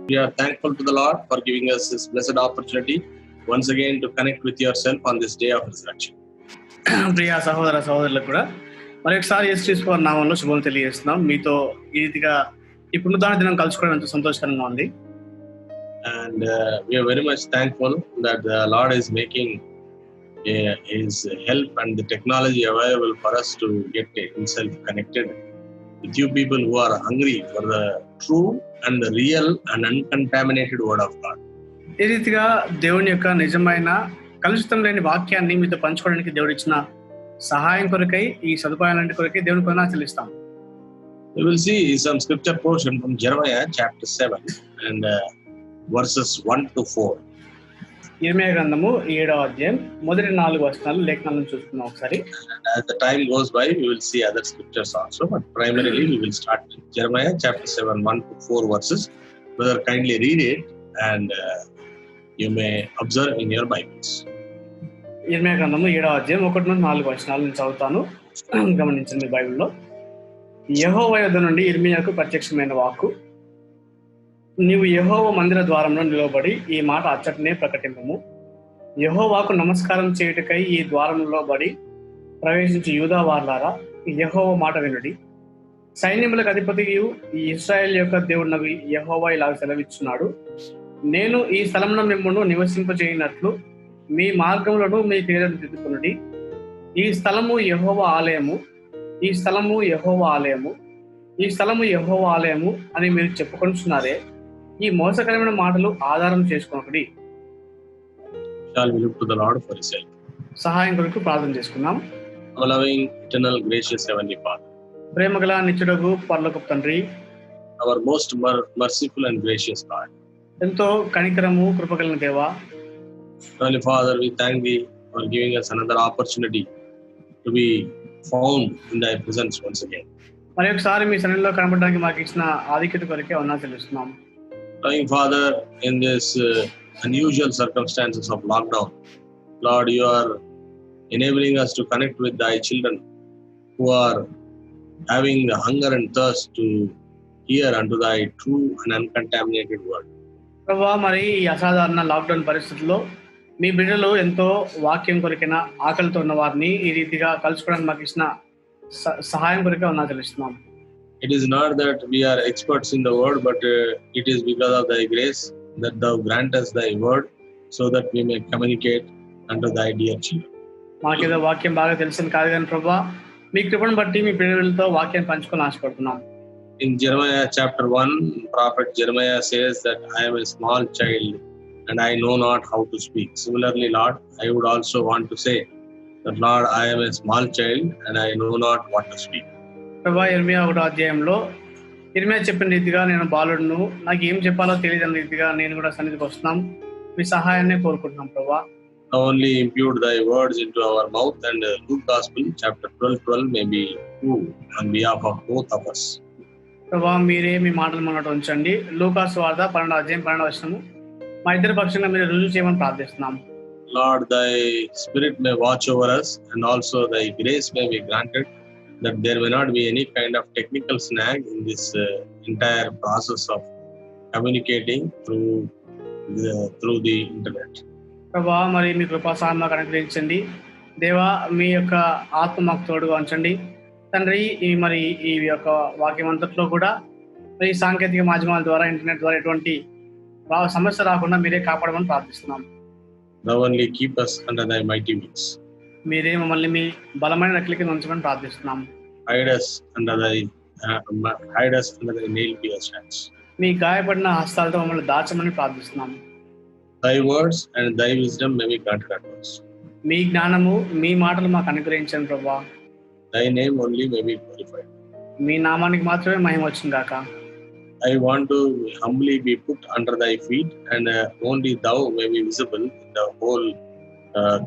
We are thankful to the Lord for giving us this blessed opportunity once again to connect with yourself on this day of resurrection. ప్రియ సహోదరులకు కూడా మరొకసారి యేసుక్రీస్తు వారి నామంలో శుభం తెలియజేస్తున్నాం. మీతో ఈ రీతిగా ఈ పునరుద్ధాన దినం కలుసుకోవడం ఎంతో సంతోషకరంగా ఉంది. And we are very much thankful that the Lord is making His help and the technology available for us to get Himself connected with you people who are hungry for the true and the real and uncontaminated word of God. ఈ రీతిగా దేవుని యొక్క నిజమైన కలుషితం లేని వాక్యాన్ని మీతో పంచుకోవడానికి దేవుడు ఇచ్చిన సహాయం కొరకై, ఈ సదుపాయాలంటి కొరకై దేవుని కొన చెల్లిస్తాం. We will see some scripture portion from Jeremiah chapter 7 and verses 1 to 4. ఇర్మీయా గ్రంథము 7వ అధ్యాయం మొదటి 4 వచనాలు లేఖనాలను చూస్తున్నాం ఒకసారి. As the time goes by, we will see other scriptures also, but primarily we will start with Jeremiah chapter 7, 1 to 4 verses. Brother, kindly read it and you may observe in your Bibles. ఇర్మీయా గ్రంథము 7వ అధ్యాయం 1 నుండి 4 వచనాలు నేను చదువుతాను, గమనించండి బైబిల్లో. యెహోవా యొద్ద నుండి ఇర్మీయాకు ప్రత్యక్షమైన వాక్కు, నీవు యెహోవా మందిర ద్వారంలో నిలబడి ఈ మాట అచ్చటనే ప్రకటింపము. యెహోవాకు నమస్కారం చేయుటకై ఈ ద్వారంలో బడి ప్రవేశించి యూదా వార్లారా, యెహోవా మాట వినుడి. సైన్యములకు అధిపతియు ఈ ఇశ్రాయేల్ యొక్క దేవుడు యెహోవా ఇలా సెలవిచ్చున్నాడు, నేను ఈ స్థలమున మిమ్మును నివసింపజేయనట్లు మీ మార్గములను మీ క్రియలను దిద్దుకొనుడి. ఈ స్థలము యెహోవా ఆలయము, ఈ స్థలము యెహోవా ఆలయము, ఈ స్థలము యెహోవా ఆలయము అని మీరు చెప్పుకొనుచున్నారే, ఈ మోసకరమైన మాటలు ఆధారం చేసుకొనకుడి. Shall we look to the Lord for His help? సహాయం కొరకు ప్రార్థన చేసుకుందాం. Our loving, eternal, gracious Heavenly Father, ప్రేమగల నిత్యుడగు పరలోకపు తండ్రి, our most merciful and gracious God, ఎంతో కనికరము కృపగలిగిన దేవా, Heavenly Father, we thank Thee for giving us another opportunity to be found in Thy presence once again. మరి ఒకసారి మీ సన్నిధిలో కనబడడానికి మాకు ఇచ్చిన ఆధిక్యత కొరకే ఉన్నా తెలుస్తున్నాం. Loving Father, in this unusual circumstances of lockdown, Lord, You are enabling us to connect with Thy children who are having the hunger and thirst to hear unto Thy true and uncontaminated word. ప్రభువా, మరి ఈ అసాధారణ lockdown పరిస్థితుల్లో మీ బిడ్డలు ఎంతో వాక్యం కొరికిన ఆకలితో ఉన్న వారిని ఈ రీతిగా కలుసుకోవడానికి మాకు ఇచ్చిన సహాయం కొరకే ఉన్నా తెలుస్తున్నాం. It is not that we are experts in the word, but it is because of Thy grace that Thou grant us Thy word so that we may communicate unto Thy dear children. మాకేదో వాక్యం బాగా తెలిసింది కాదు కానీ ప్రభువా, మీ కృపను బట్టి మీ బిడ్డలతో వాక్యం పంచుకొని ఆశపడుతున్నాం. In Jeremiah chapter 1, prophet Jeremiah says that I am a small child and I know not how to speak. Similarly, Lord, I would also want to say that, Lord, I am a small child and I know not what to speak. ప్రభువా, ఇర్మీయా 1వ అధ్యాయంలో ఇర్మీయా చెప్పిన రీతిగా నేను బాలుడును, నాకు ఏం చెప్పాలో తెలియని రీతిగా నేను కూడా సన్నిధికి వస్తున్నాం. మీ సహాయాన్ని కోరుకుంటున్నాం ప్రభువా. Only impute Thy words into our mouth, and Luke Gospel chapter 12 may be true on behalf of both of us. ప్రభువా, మీరే మీ మాటలు మనట ఉంచండి. లూకా సువార్త 12వ అధ్యాయం 12వ వచనము మా ఇద్దరి పక్షంగా మీరు రుజువు చేయమని ప్రార్థిస్తున్నాం. Lord, Thy Spirit may watch over us, and also Thy grace may be granted, that there may not be any kind of technical snag in this entire process of communicating through the internet. ప్రభువా, మరి మీ కృపా సహాయం మాకు అనుగ్రహించండి. దేవా, మీ యొక్క ఆత్మ మాకు తోడుగా ఉంచండి తండ్రి. ఈ యొక్క వాక్యం అంతట్లో కూడా మరి సాంకేతిక మాధ్యమాల ద్వారా, ఇంటర్నెట్ ద్వారా ఎటువంటి సమస్య రాకుండా మీరే కాపాడమని ప్రార్థిస్తున్నాం. Thou only keep us under Thy mighty wings. మీరే మమ్మల్ని మీ బలమైన రెక్కల కింద ఉంచమని ప్రార్థిస్తున్నాం. Hide us under Thy nail-pierced hands. మీ గాయపడిన హస్తాలతో మమ్మల్ని దాచమని ప్రార్థిస్తున్నాం. Thy words and Thy wisdom may be granted unto us. మీ జ్ఞానము, మీ మాటలు మాకు అనుగ్రహించండి ప్రభువా. Thy name only may be glorified. మీ నామానికి మాత్రమే మహిమ వచ్చింది గాక. I want to humbly be put under Thy feet, and only Thou may be visible in the whole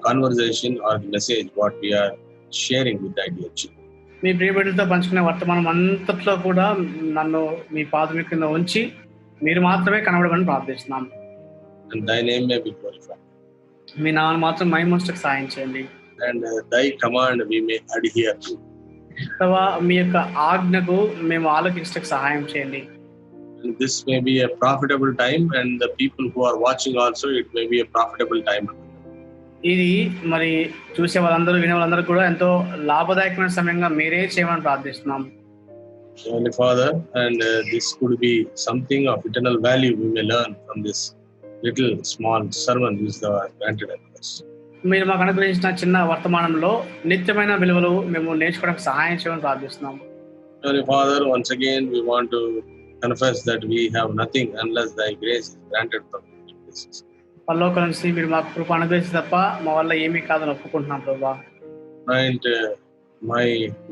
conversation or the message what we are sharing with Thy dear children. మీ ప్రియబిడ్డలతో పంచుకునే వర్తమానం అంతట్లో కూడా నన్ను మీ పాదం కింద ఉంచి మీరు మాత్రమే కనబడమని ప్రార్థిస్తున్నాం. And Thy name may be glorified. మీ నామను మాత్రం మహిమొందుటకు సాయం చేయండి. And Thy command we may adhere to. ప్రభువా, మీ యొక్క ఆజ్ఞకు మేము ఆలోచించడానికి సహాయం చేయండి. And this may be a profitable time, and the people who are watching also, it may be a profitable time. ఇది మరి చూసే వాళ్ళందరూ వినే వాళ్ళందరూ కూడా ఎంతో లాభదాయకమైన సమయంగా మీరే చేయమని ప్రార్థిస్తున్నాం. Heavenly Father, and this could be something of eternal value we may learn from this little small sermon which thou hast granted unto us. మీరు మాకు అనుగ్రహించిన చిన్న వర్తమానంలో నిత్యమైన విలువలు మేము నేర్చుకోవడానికి సహాయం చేయమని ప్రార్థిస్తున్నాం. Heavenly Father, once again we want to confess that we have nothing unless thy grace is granted from you. పరలోకం నుంచి మీరు మాకు కృప అనుగ్రహించి తప్ప మా వల్ల ఏమీ కాదని ఒప్పుకుంటున్నాం ప్రభువా. Grant my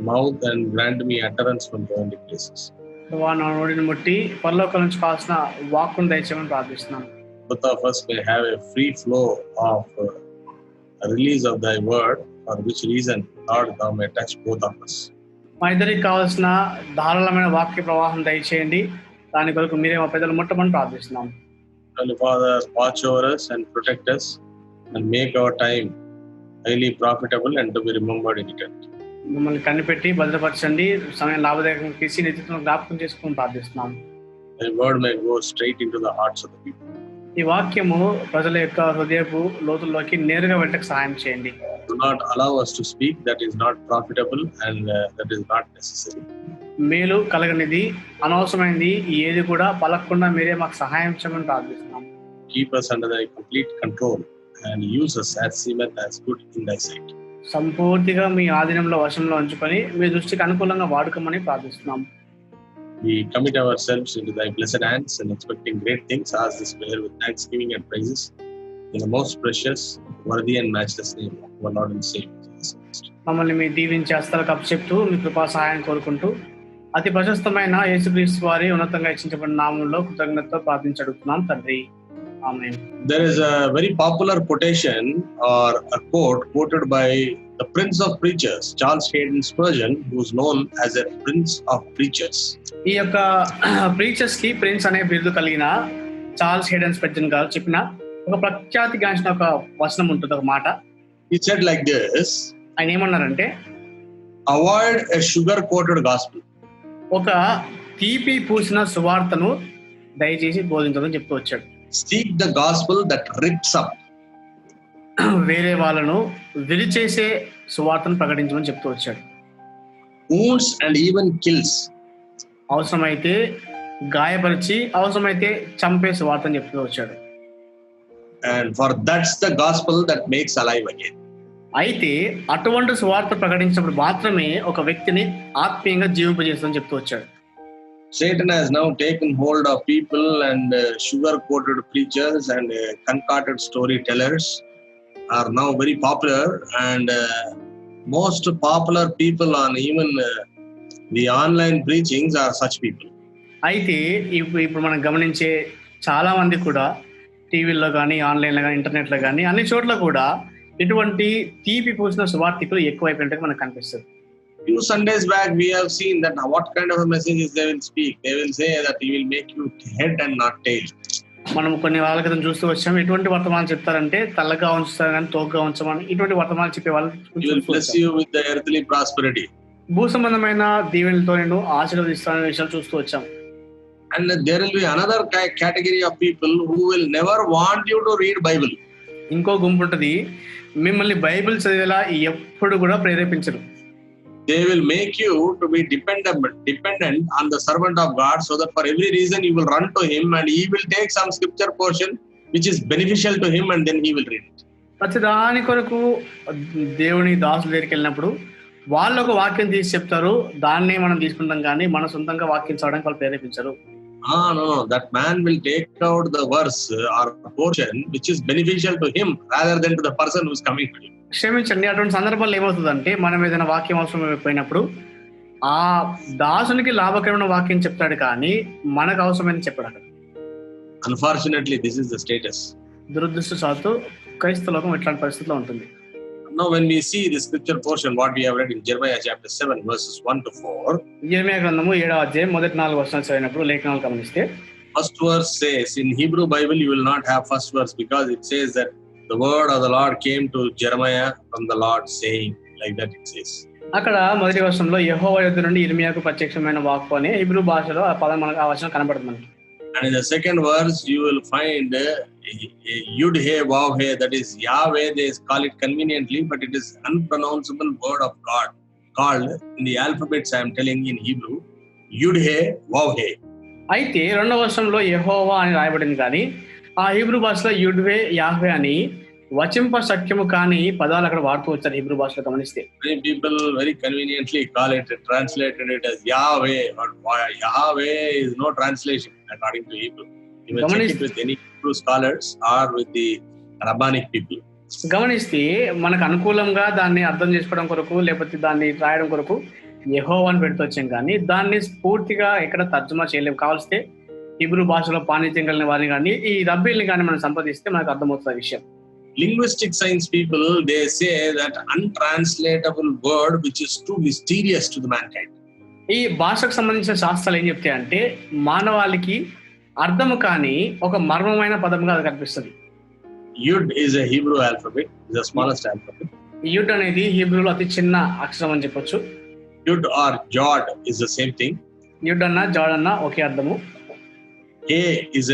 mouth and grant me utterance from heavenly places. ప్రభువా, నా నోటిని ముట్టి పరలోకం నుంచి కావాల్సిన వాక్కును దయచేయమని ప్రార్థిస్తున్నాం. Both of us may have a free flow of a release of thy word, for which reason, Lord, thou may touch both of us. మా ఇద్దరికి కావాల్సిన ధారాళమైన వాక్య ప్రవాహం దయచేయండి. దాని కొరకు మీరే మా పెద్దలు ముట్టమని ప్రార్థిస్తున్నాం. Holy Father, watch over us and protect us and make our time highly profitable and to be remembered in eternity. మమ్మల్ని కనిపెట్టి భద్రపరచండి, సమయం లాభదాయకంగా తీసి నిత్యత్వం జ్ఞాపకం చేసుకుని ప్రార్థిస్తున్నాం. Thy word may go straight into the hearts of the people. ఈ వాక్యము ప్రజల యొక్క హృదయపు లోతుల్లోకి నేరుగా వెళ్ళక సహాయం చేయండి. Do not allow us to speak that is not profitable and that is not necessary. మేలు కలగనిది, అనవసరమైనది ఏది కూడా పలకకుండా మీరే మాకు సహాయం చేయమని ప్రార్థిస్తున్నాం. Keep us under thy complete control and use us as seemeth as good in thy sight. సంపూర్తిగా మీ ఆధీనంలో వశంలో ఉంచుకొని మీ దృష్టికి అనుకూలంగా వాడుకోమని ప్రార్థిస్తున్నాం. We commit ourselves into thy blessed hands and expecting great things. Ask this prayer with thanksgiving and praises in the most precious, worthy and matchless name of our Lord and Savior Jesus Christ. మమ్మల్ని మీ దీవించే హస్తాలకు అప్పచెప్తూ మీ కృపా సహాయం కోరుకుంటూ అతి ప్రశస్తమైన యేసుక్రీస్తు వారి ఉన్నతంగా హెచ్చించబడిన నామంలో కృతజ్ఞతతో ప్రార్థించడుతున్నాం తండ్రి. ఆమేన్. There is a very popular quotation or a quote quoted by the Prince of Preachers, Charles Haddon Spurgeon, who is known as a Prince of Preachers. ఈ యొక్క ప్రీచర్స్ కి ప్రిన్స్ అనే బిరుదు కలిగిన చార్ల్స్ హేడన్ స్పర్జన్ గారు చెప్పిన ఒక ప్రఖ్యాతిగాంచిన ఒక వచనం ఉంటుంది, ఒక మాట. He said like this: ఆయన ఏమన్నారంటే, avoid a sugar coated gospel. ఒక తీపి పూసిన సువార్తను దయచేసి బోధించదని చెప్తూ వచ్చాడు. Seek the gospel that rips up. వేరే వాళ్ళను విరిచేసే సువార్తను ప్రకటించమని చెప్తూ వచ్చాడు. Wounds and even kills. అవసరమైతే గాయపరిచి, అవసరమైతే చంపే సువార్తను చెప్తూ వచ్చాడు. And for that's the gospel that makes alive again. అయితే అటువంటి సువార్త ప్రకటించినప్పుడు మాత్రమే ఒక వ్యక్తిని ఆత్మీయంగా జీవింపజేస్తుందని చెప్తూ వచ్చాడు. Satan has now taken hold of people, and sugar-coated preachers and concocted storytellers are now very popular, and most popular people on even the online preachings are such people. అయితే ఇప్పుడు మనం గమనించే చాలా మంది కూడా టీవీల్లో కానీ, ఆన్లైన్లో కానీ, ఇంటర్నెట్లో కానీ అన్ని చోట్ల కూడా ఇటువంటి తీపి పూసిన సువార్తికులు ఎక్కువైపోయినట్టు మనకు కనిపిస్తుంది. Few Sundays back, we have seen that what kind of a messages they will speak. They will say that he will make you head and not tail. మనం కొన్ని వాళ్ళ క్రితం చూస్తూ వచ్చాము. ఎటువంటి వర్తమానాలు చెప్తారంటే తలగా ఉంచుతారు కానీ తోకగా ఉంచమని, ఇటువంటి వర్తమానాలు చెప్పే వాళ్ళు. He will bless you with the earthly prosperity. భూ సంబంధమైన దీవెనలతో నేను ఆశీర్వదిస్తాననే విషయాలు చూస్తూ వచ్చాం. And there will be another category of people who will never want you to read Bible. ఇంకో గుంపు ఉంటుంది, మిమ్మల్ని బైబిల్ చదివేలా ఎప్పుడు కూడా ప్రేరేపించరు. They will make you to be dependent on the servant of God, so that for every reason you will run to him and he will take some scripture portion which is beneficial to him and then he will read it. ప్రతి దాని కొరకు దేవుని దాసుల దగ్గరికి వెళ్ళినప్పుడు వాళ్ళు ఒక వాక్యం తీసి చెప్తారు, దాన్నే మనం తీసుకుంటాం కానీ మన సొంతంగా వాక్యం చదవడానికి వాళ్ళు ప్రేరేపించరు. No. That man will take out the verse or portion which is beneficial to him rather than to the person who is coming to him. క్షమించండి, అటువంటి సందర్భాల్లో ఏమవుతుందంటే మనం ఏదైనా వాక్యం అవసరమైపోయినప్పుడు ఆ దాసునికి లాభకరమైన వాక్యం చెప్తాడు కానీ మనకు అవసరమైన చెప్పాడు. Unfortunately, this is the status. దురదృష్టవశాత్తు క్రైస్తవ లోకం ఇట్లాంటి పరిస్థితిలో ఉంటుంది. Now when we see the scripture portion, what we have read in Jeremiah chapter 7 verses 1 to 4. యెర్మయా గ్రంథము 7వ అధ్యాయం మొదటి 4 వచనాలు చదివినప్పుడు లేఖనాలు గమనిస్తే, first verse says, in Hebrew Bible you will not have first verse because it says that the word of the Lord came to Jeremiah from the Lord saying, like that it says. అక్కడ మొదటి వచనంలో యెహోవా యొద్ద నుండి యిర్మీయాకు ప్రత్యక్షమైన వాక్కు అనే Hebrew భాషలో ఆ పదం మనకు ఆ వచనం కనబడుతుంది మనకి. And in the second verse, you will find Yud He Vav He, that is Yahweh. They call it conveniently, but it is unpronounceable word of God called in the alphabets I am telling in Hebrew, Yud He Vav He. అయితే రెండవ వర్షంలో యెహోవా అని రాయబడింది, కానీ ఆ Hebrew భాషలో యుడ్వే Yahweh అని వచింప శక్యము కాని పదాలు అక్కడ వాడుతూ వచ్చారు హీబ్రూ భాషలో గమనిస్తే. Many people very conveniently call it, translated it as Yahweh, but Yahweh is no translation according to Hebrew. You may check it with any Hebrew scholars or with the Rabbanic people. గమనిస్తే మనకు అనుకూలంగా దాన్ని అర్థం చేసుకోవడం కొరకు లేకపోతే దాన్ని రాయడం కొరకు యెహోవా అని పెడుతూ వచ్చాం, కానీ దాన్ని పూర్తిగా ఎక్కడ తర్జుమా చేయలేము. కావలిస్తే హీబ్రూ భాషలో పాండిత్యం కలిగిన వారిని కానీ ఈ రబ్బీల్ని కానీ మనం సంప్రదిస్తే మనకు అర్థమవుతుంది విషయం. Linguistic science people, they say that untranslatable word which is too mysterious to the mankind. ఈ భాషకు సంబంధించిన శాస్త్రాలు ఏం చెప్తాయి అంటే మానవాళికి అర్థము కాని ఒక మర్మమైన పదముగా అది కనిపిస్తుంది. Yud is a Hebrew alphabet, is the smallest alphabet. You'd అనేది హీబ్రూలో అతి చిన్న అక్షరం అని చెప్పొచ్చు. Yud or Jod is the same thing. You'd అన్న జాడ్ అన్న ఒకే అర్థము. He is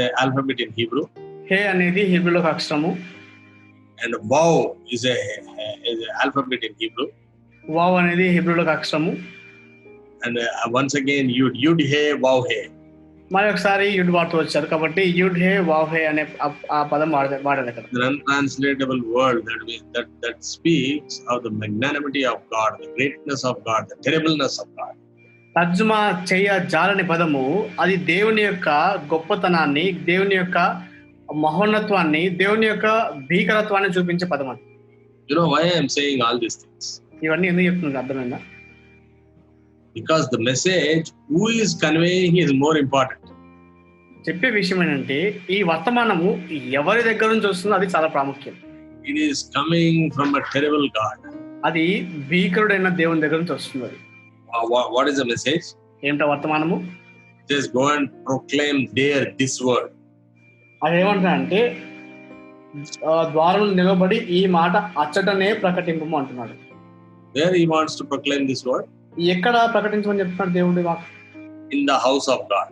a alphabet in Hebrew. హే అనేది హీబ్రూలో ఒక అక్షరము. And Vav is a alphabet in Hebrew. Wow అనేది హీబ్రూలో ఒక అక్షరము. And once again Yud He Vav He. మరి ఒకసారి యుడ్ వాడుతూ వచ్చారు కాబట్టి యుడ్ హే వావ్ హే అనే ఆ పదం వాడారు అక్కడ. The untranslatable word that speaks of the magnanimity of God, the greatness of God, the terribleness of God. తర్జుమా చేయ జాలని పదము అది దేవుని యొక్క గొప్పతనాన్ని, దేవుని యొక్క మహోన్నత్వాన్ని, దేవుని యొక్క భీకరత్వాన్ని చూపించే పదం అది. You know why I am saying all these things? ఇవన్నీ ఎందుకు చెప్తున్నారు అర్థమైందా? Because the message who is conveying is more important. చెప్పే విషయం ఏంటంటే ఈ వర్తమానము ఎవరి దగ్గర నుంచి వస్తుందో అది చాలా ప్రాముఖ్యం. It is coming from a terrible God. అది భీకరుడైన దేవుని దగ్గర నుంచి వస్తుంది. What is the message? ఏమిటా వర్తమానము? Just go and proclaim there this word. అది ఏమంటా అంటే ద్వారం నిలబడి ఈ మాట అచ్చటనే ప్రకటింపము అంటున్నాడు. Where he wants to proclaim this word? ఎక్కడ ప్రకటించమని చెప్తున్నాడు దేవుడి వాక్కు? In the house of God.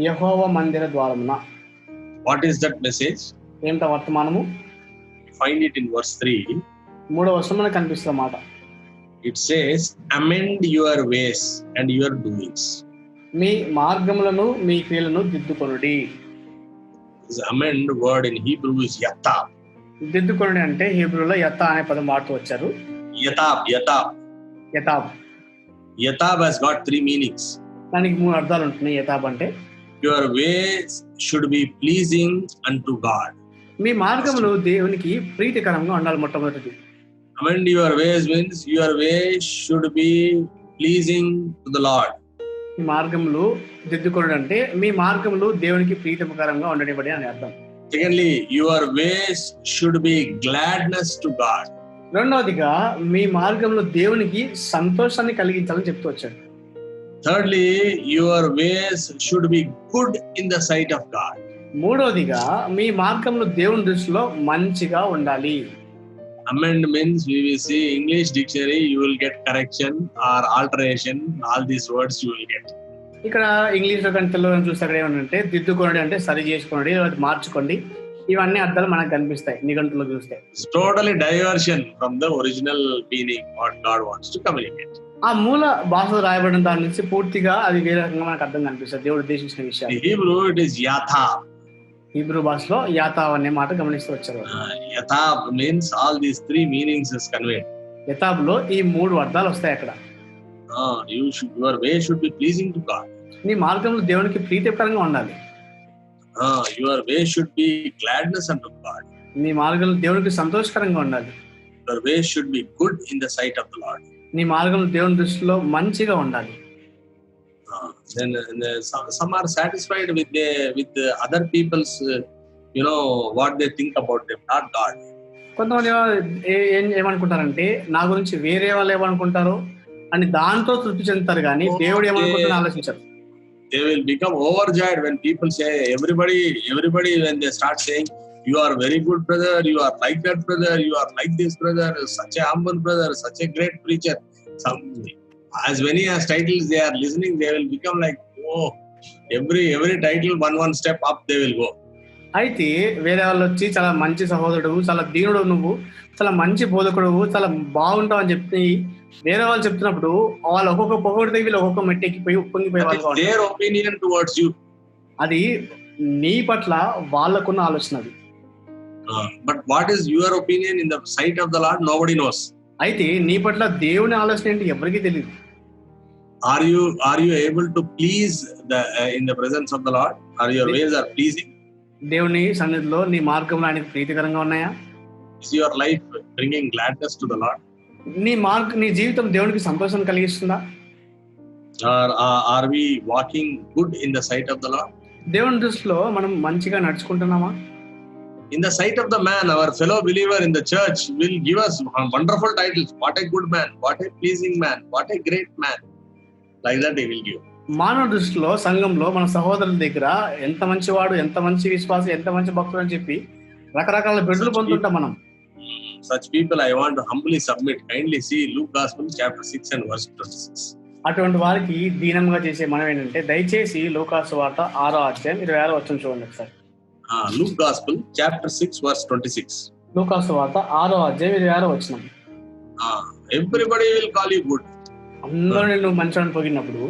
యెహోవా మందిర ద్వారమున. What is that message? ఏమిటా వర్తమానము? Find it in verse 3. 3వ వచనం మనకు కనిపిస్తున్న మాట. It says, amend your ways and your doings. మీ మార్గములను మీ క్రియలను దిద్దుకొనుడి. This amend word in Hebrew is yatab. దిద్దుకొనుడి అంటే హీబ్రూలో యతా అనే పదం వాడుతూ వచ్చారు. Yatab. యతాబ్. Yatab has got 3 meanings. దానికి 3 అర్థాలు ఉంటున్నాయి. యతాబ్ అంటే your ways should be pleasing unto God. మీ మార్గములు దేవునికి ప్రీతికరంగా ఉండాలి. మొట్టమొదటిది amend your ways means your ways should be pleasing to the Lord. మీ మార్గములు దిద్దుకొనుడి అంటే మీ మార్గములు దేవునికి ప్రీతికరంగా ఉండనివ్వండి అని అర్థం. Secondly, your ways should be gladness to God. రెండవదిగా మీ మార్గంలో దేవునికి సంతోషాన్ని కలిగించాలని చెప్తూ వచ్చాడు. Thirdly, your ways should be good in the sight of God. మూడవదిగా మీ మార్గంలో దేవుని దృష్టిలో మంచిగా ఉండాలి. Amend means we will see English dictionary, you will get correction or alteration, all these words you will get. ఇక్కడ ఇంగ్లీష్లో కానీ తెలుగులో చూస్తే అక్కడ ఏమంటే దిద్దుకొనడి అంటే సరి చేసుకోండి, మార్చుకోండి, ఇవన్నీ అర్థాలు మనకు కనిపిస్తాయి నిఘంటులో చూస్తే. It's totally diversion from the original meaning what God wants to communicate. ఆ మూల భాషలో రాయబడిన దాని నుంచి పూర్తిగా అది వేరే రకంగా మనకు అర్థం కనిపిస్తుంది దేవుడు ఉద్దేశించిన విషయాలు. In Hebrew it is yatab. Hebrew భాషలో యాతావ్ అనే మాట గమనిస్తూ వచ్చారు. Yatab means all these 3 meanings is conveyed. యతాబ్లో ఈ 3 అర్థాలు వస్తాయి అక్కడ. Your way should be pleasing to God. నీ మార్గంలో దేవునికి ప్రీతికరంగా ఉండాలి. Your way should be gladness unto God. నీ మార్గంలో దేవునికి సంతోషకరంగా ఉండాలి. Your way should be good in the sight of the Lord. నీ మార్గంలో దేవుని దృష్టిలో మంచిగా ఉండాలి. Then some are satisfied with other people's what they think about them, not God. కొంతమంది ఏమనుకుంటారంటే నా గురించి వేరే వాళ్ళు ఏమనుకుంటారో అని దాంతో తృప్తి చెందుతారు, కానీ దేవుడు ఏమనుకుంటారో ఆలోచించారు. They will become overjoyed when people say, everybody when they start saying, you are very good brother, you are like that brother, you are like this brother, such a humble brother, such a great preacher. As many as titles they are listening, they will become like, oh, every title one step up they will go. అయితే వేరే వాళ్ళు వచ్చి చాలా మంచి సహోదరుడు, చాలా దీనుడు, నువ్వు చాలా మంచి బోధకుడు, చాలా బాగుంటావు అని చెప్పి వేరే వాళ్ళు చెప్తున్నప్పుడు వాళ్ళు ఒక్కొక్క పొగడితే వీళ్ళు ఒక్కొక్క మెట్టెక్కిపోయి ఉప్పొంగిపోయి వాళ్ళు. Their opinion towards you. అది నీ పట్ల వాళ్ళకున్న ఆలోచన అది. But what is your opinion in the sight of the Lord? Nobody knows. అయితే నీ పట్ల దేవుని ఆలోచన ఏంటి ఎవరికీ తెలియదు. Are you able to please in the presence of the Lord? Are your ways are pleasing? దేవుని సన్నిధిలో నీ మార్గంలో ఆయనకు ప్రీతికరంగా ఉన్నాయా? Is your life bringing gladness to the Lord? నీ జీవితం దేవునికి సంతోషం కలిగిస్తుందా? Are we walking good in the sight of the Lord? దేవుని దృష్టిలో మనం మంచిగా నడుచుకుంటున్నామా? In the sight of the man, our fellow believer in the church will give us wonderful titles. What a good man, what a pleasing man, what a great man. Like that they will give. మానవ దృష్టిలో సంఘంలో మన సహోదరుల దగ్గర ఎంత మంచివాడు, ఎంత మంచి విశ్వాసం, ఎంత మంచి భక్తుడు అని చెప్పి రకరకాల బిరుదులు పొందుతుంటాం మనం. Such people I want to humbly submit. Kindly see Luke Gospel chapter 6 and verse 26. అటువంటి వారికి దీనంగా చేసే మనం ఏంటంటే దయచేసి లూకాసు వార్త 6వ అధ్యాయం 26వ వచనం చూడండి ఒకసారి. Luke Gospel chapter 6 verse 26. లూకాసు వార్త 6వ అధ్యాయం 26వ వచనం. Everybody will call you good. అందరూ నిన్ను మంచివాడిని పొగిడినప్పుడు.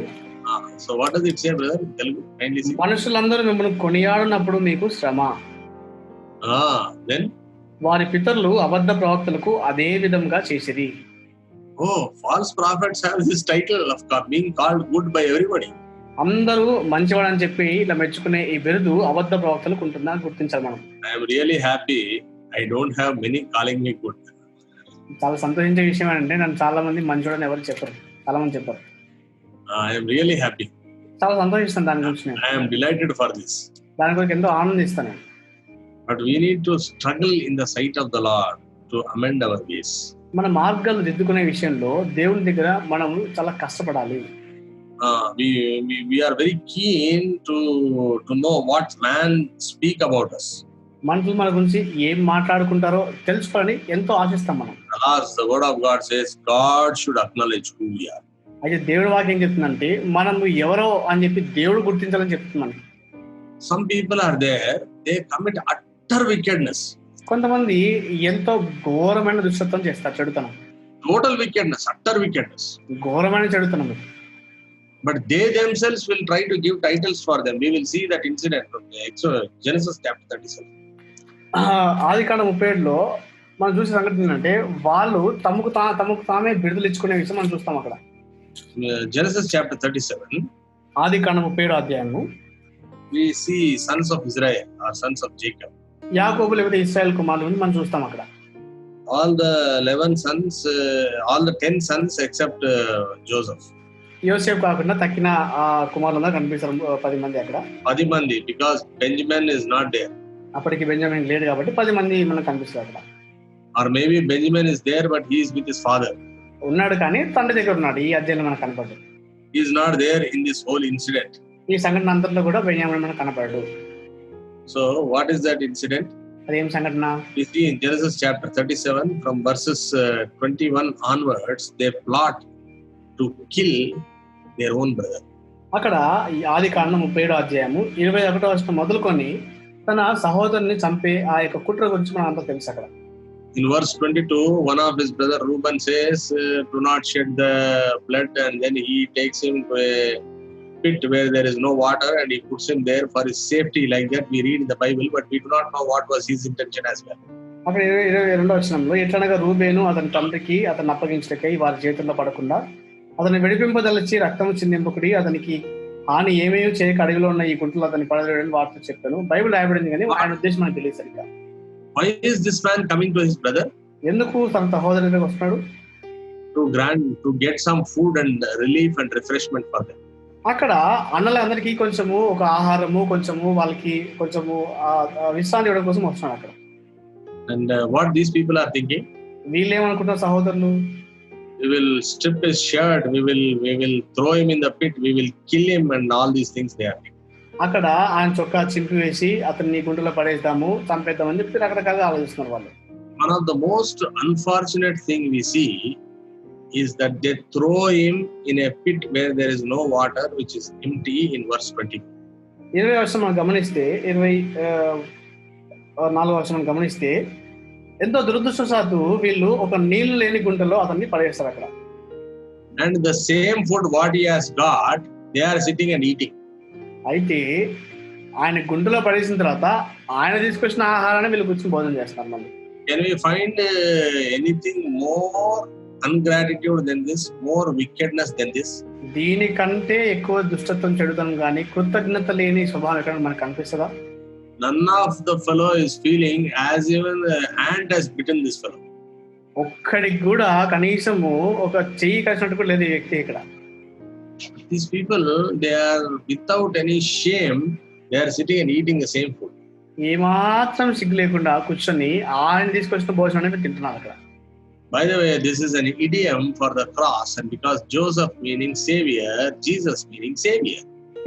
So what does it say, brother? Telugu, kindly see. మనుషులందరూ మిమ్మల్ని కొనియాడినప్పుడు మీకు శ్రమ. Then వారి పితరులు అబద్ధ ప్రవక్తలకు అదే విధంగా చేసిరి. False prophets have this title of being called good by everybody. అందరూ మంచివాడు అని చెప్పి ఇలా మెచ్చుకునే ఈ బిరుదు అబద్ధ ప్రవక్తలకు ఉంటుందా గుర్తించాలి మనం. I am really happy. I don't have many calling me good. చాలా సంతోషించే విషయం ఏంటంటే నన్ను చాలా మంది మంచివాడని ఎవరు చెప్పరు, చాలా మంది చెప్పారు. I am really happy. చాలా సంతోషిస్తాను దాని గురించి. నేను I am delighted for this. దాని గురించి ఎంతో ఆనందిస్తాను. But we need to struggle in the sight of the Lord to amend our ways. మన మార్గాలు దిద్దుకునే విషయంలో దేవుని దగ్గర మనం చాలా కష్టపడాలి. We are very keen to know what man speak about us. మనుషులు మన గురించి ఏం మాట్లాడుకుంటారో తెలుసుకోవాలని ఎంతో ఆశిస్తాం మనం. As the word of God says, God should acknowledge who we are. అయితే దేవుడి వాక్యం చెప్తుందంటే మనం ఎవరో అని చెప్పి దేవుడు గుర్తించాలని చెప్తున్నాను. Some people are there, they commit utter wickedness. కొంతమంది ఎంతో ఘోరమైన దుష్టత్వం చేస్తారు, చెడుతనం. Total wickedness, utter wickedness. ఘోరమైన చెడుతనం. But they themselves will try to give titles for them. We will see that incident from Genesis chapter 37. ఆదికాండం 37లో మనం చూసే సంగతి ఏంటంటే వాళ్ళు తమకు తామే బిరుదులు ఇచ్చుకునే విషయం మనం చూస్తాం అక్కడ. Genesis chapter 37. ఆదికాండం 37వ అధ్యాయము. We see sons of Israel or sons of Jacob. యాకోబు లేకపోతే ఇశ్రాయేల్ కుమారులను మనం చూస్తాం అక్కడ. All the 11 sons, all the 10 sons except Joseph. యోసేపు కాకుండా తక్కిన కుమారులందరూ కనిపిస్తారు 10 మంది అక్కడ. 10 మంది because Benjamin is not there. అప్పటికి బెంజమిన్ లేడు కాబట్టి 10 మంది మనకు కనిపిస్తారు అక్కడ. Or maybe Benjamin is there but he is with his father. ఉన్నాడు కానీ తండ్రి దగ్గర ఉన్నాడు. ఈ అధ్యాయంలో మనకు కనపడ్డాడు. He is not there in this whole incident. ఈ సంఘటన అంతట్లో కూడా బెంజమిన్ మనకు కనపడ్డాడు. So what is that incident? అదేం సంఘటన? We see in Genesis chapter 37 from verses 21 onwards, they plot to kill their own brother. అక్కడ ఆదికాండం 37వ అధ్యాయము 21వ వచనం మొదలుకొని తన సహోదరుని చంపే ఆ యొక్క కుట్ర గురించి మనం అంతా తెలుసు అక్కడ. In verse 22, one of his brother Reuben says, "Do not shed the blood," and then he takes him to a pit where there is no water, and he puts him there for his safety. Like that we read in the Bible, but we do not know what was his intention as well. అక్కడ 22వ వచనంలో ఎట్లనగా రూబేను అతని తండ్రికి అతన్ని అప్పగించటకై వారి చేతుల్లో పడకుండా అతన్ని విడిపింపదలచి రక్తము చిందింపుకుడి, అతనికి హాని ఏమేమి చేయక అడవిలో ఉన్న ఈ గుంటలో అతన్ని పడలేడని వార్త చెప్పాను. బైబిల్ రాయబడింది కానీ ఆయన ఉద్దేశం మనకు తెలియదు సరిగ్గా. Why is this man coming to his brother? ఎందుకు తన సహోదరుని దగ్గరికి వస్తున్నాడు? To get some food and relief and refreshment for them. అక్కడ అన్నలందరికీ కొంచెము ఒక ఆహారము, కొంచెము వాళ్ళకి కొంచెము విశ్రాంతి ఇవ్వడం కోసం వస్తున్నాడు అక్కడ. And what these people are thinking? వీళ్ళేమనుకుంటున్నారు సహోదరులు? We will strip his shirt, we will throw him in the pit, we will kill him, and all these things they are thinking. అక్కడ ఆయన చొక్కా చింపి వేసి అతన్ని గుంటలో పడేద్దాము, చంపేద్దామని చెప్పి రకరకాలుగా ఆలోచిస్తున్నారు వాళ్ళు. One of the most unfortunate thing we see is that they throw him in a pit where there is no water, which is empty, in verse 20. 20 వర్షం మనం గమనిస్తే 24 వర్షం మనం గమనిస్తే ఎంతో దురదృష్టవశాత్తు వీళ్ళు ఒక నీళ్లు లేని గుంటలో అతన్ని పడేస్తారు అక్కడ. And the same food what he has got, they are sitting and eating. అయితే ఆయన గుంటలో పడేసిన తర్వాత ఆయన తీసుకొచ్చిన ఆహారాన్ని వీళ్ళు కూర్చొని భోజనం చేస్తారు మళ్ళీ. Can we find anything more ungratitude than this, more wickedness than this? దీనికంటే ఎక్కువ దుష్టత్వం, చెడుతనం కానీ కృతజ్ఞత లేని స్వభావం ఎక్కడ మనకు కనిపిస్తుందా? None of the fellow is feeling as even the ant has bitten this fellow. ఒక్కడికి కూడా కనీసము ఒక చెయ్యి కలిసినట్టు కూడా లేదు ఈ వ్యక్తి ఇక్కడ. These people, they are without any shame, they are sitting and eating the same food. ఏమాత్రం సిగ్గు లేకుండా కూర్చొని ఆయన తీసుకొచ్చిన భోజనాన్ని తింటున్నారు అక్కడ. By the way, this is an idiom for the cross, and because Joseph meaning savior, Jesus meaning savior.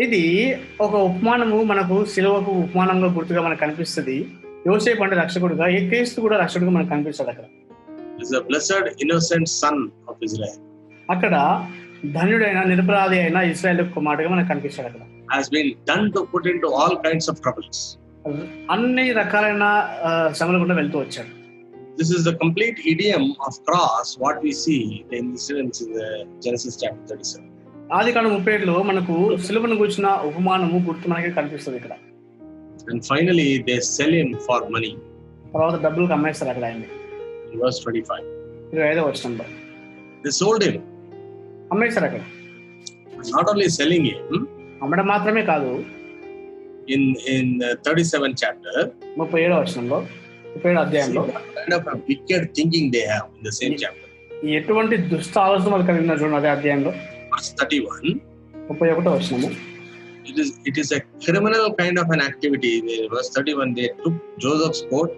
ఇది ఒక ఉపమానము, మనకు సిలువకు ఉపమానంగా గుర్తుగా మనకు కనిపిస్తుంది. యోసేపు అంటే రక్షకుడుగా, ఈ క్రీస్తు కూడా రక్షకుడుగా మనకు కనిపిస్తుంది అక్కడ. This is a blessed innocent son of Israel. అక్కడ ధన్యుడైన నిరపరాధి అయిన ఇశ్రాయేలు కుమారుడుగా మనకు కనిపిస్తాడు అక్కడ. Has been done to put into all kinds of troubles. అన్ని రకాలైన శ్రమల గుండా వెళ్తూ వచ్చాడు. This is the complete idiom of cross, what we see in the Genesis chapter 37. ఆదికాండం 37లో మనకు సిలువను కూర్చున్న ఉపమానము గుర్తు మనకి కనిపిస్తుంది ఇక్కడ. And finally they sell him for money. తర్వాత డబ్బులకు అమ్మేస్తారు అక్కడ ఆయన్ని. In verse 25. 25వ వచనంలో They sold him. అమ్మేస్తారు అక్కడ. Not only selling him. అమ్మడం మాత్రమే కాదు. In 37 chapter. 37వ వచనంలో, 37వ అధ్యాయంలో kind of a wicked thinking they have in the same chapter. ఎటువంటి దుష్ట ఆలోచన వాళ్ళు కలిగి ఉన్నారు చూడండి అదే అధ్యాయంలో. Verse 31. 31వ వచనము. It is a criminal kind of an activity. Verse 31, they took Joseph's coat,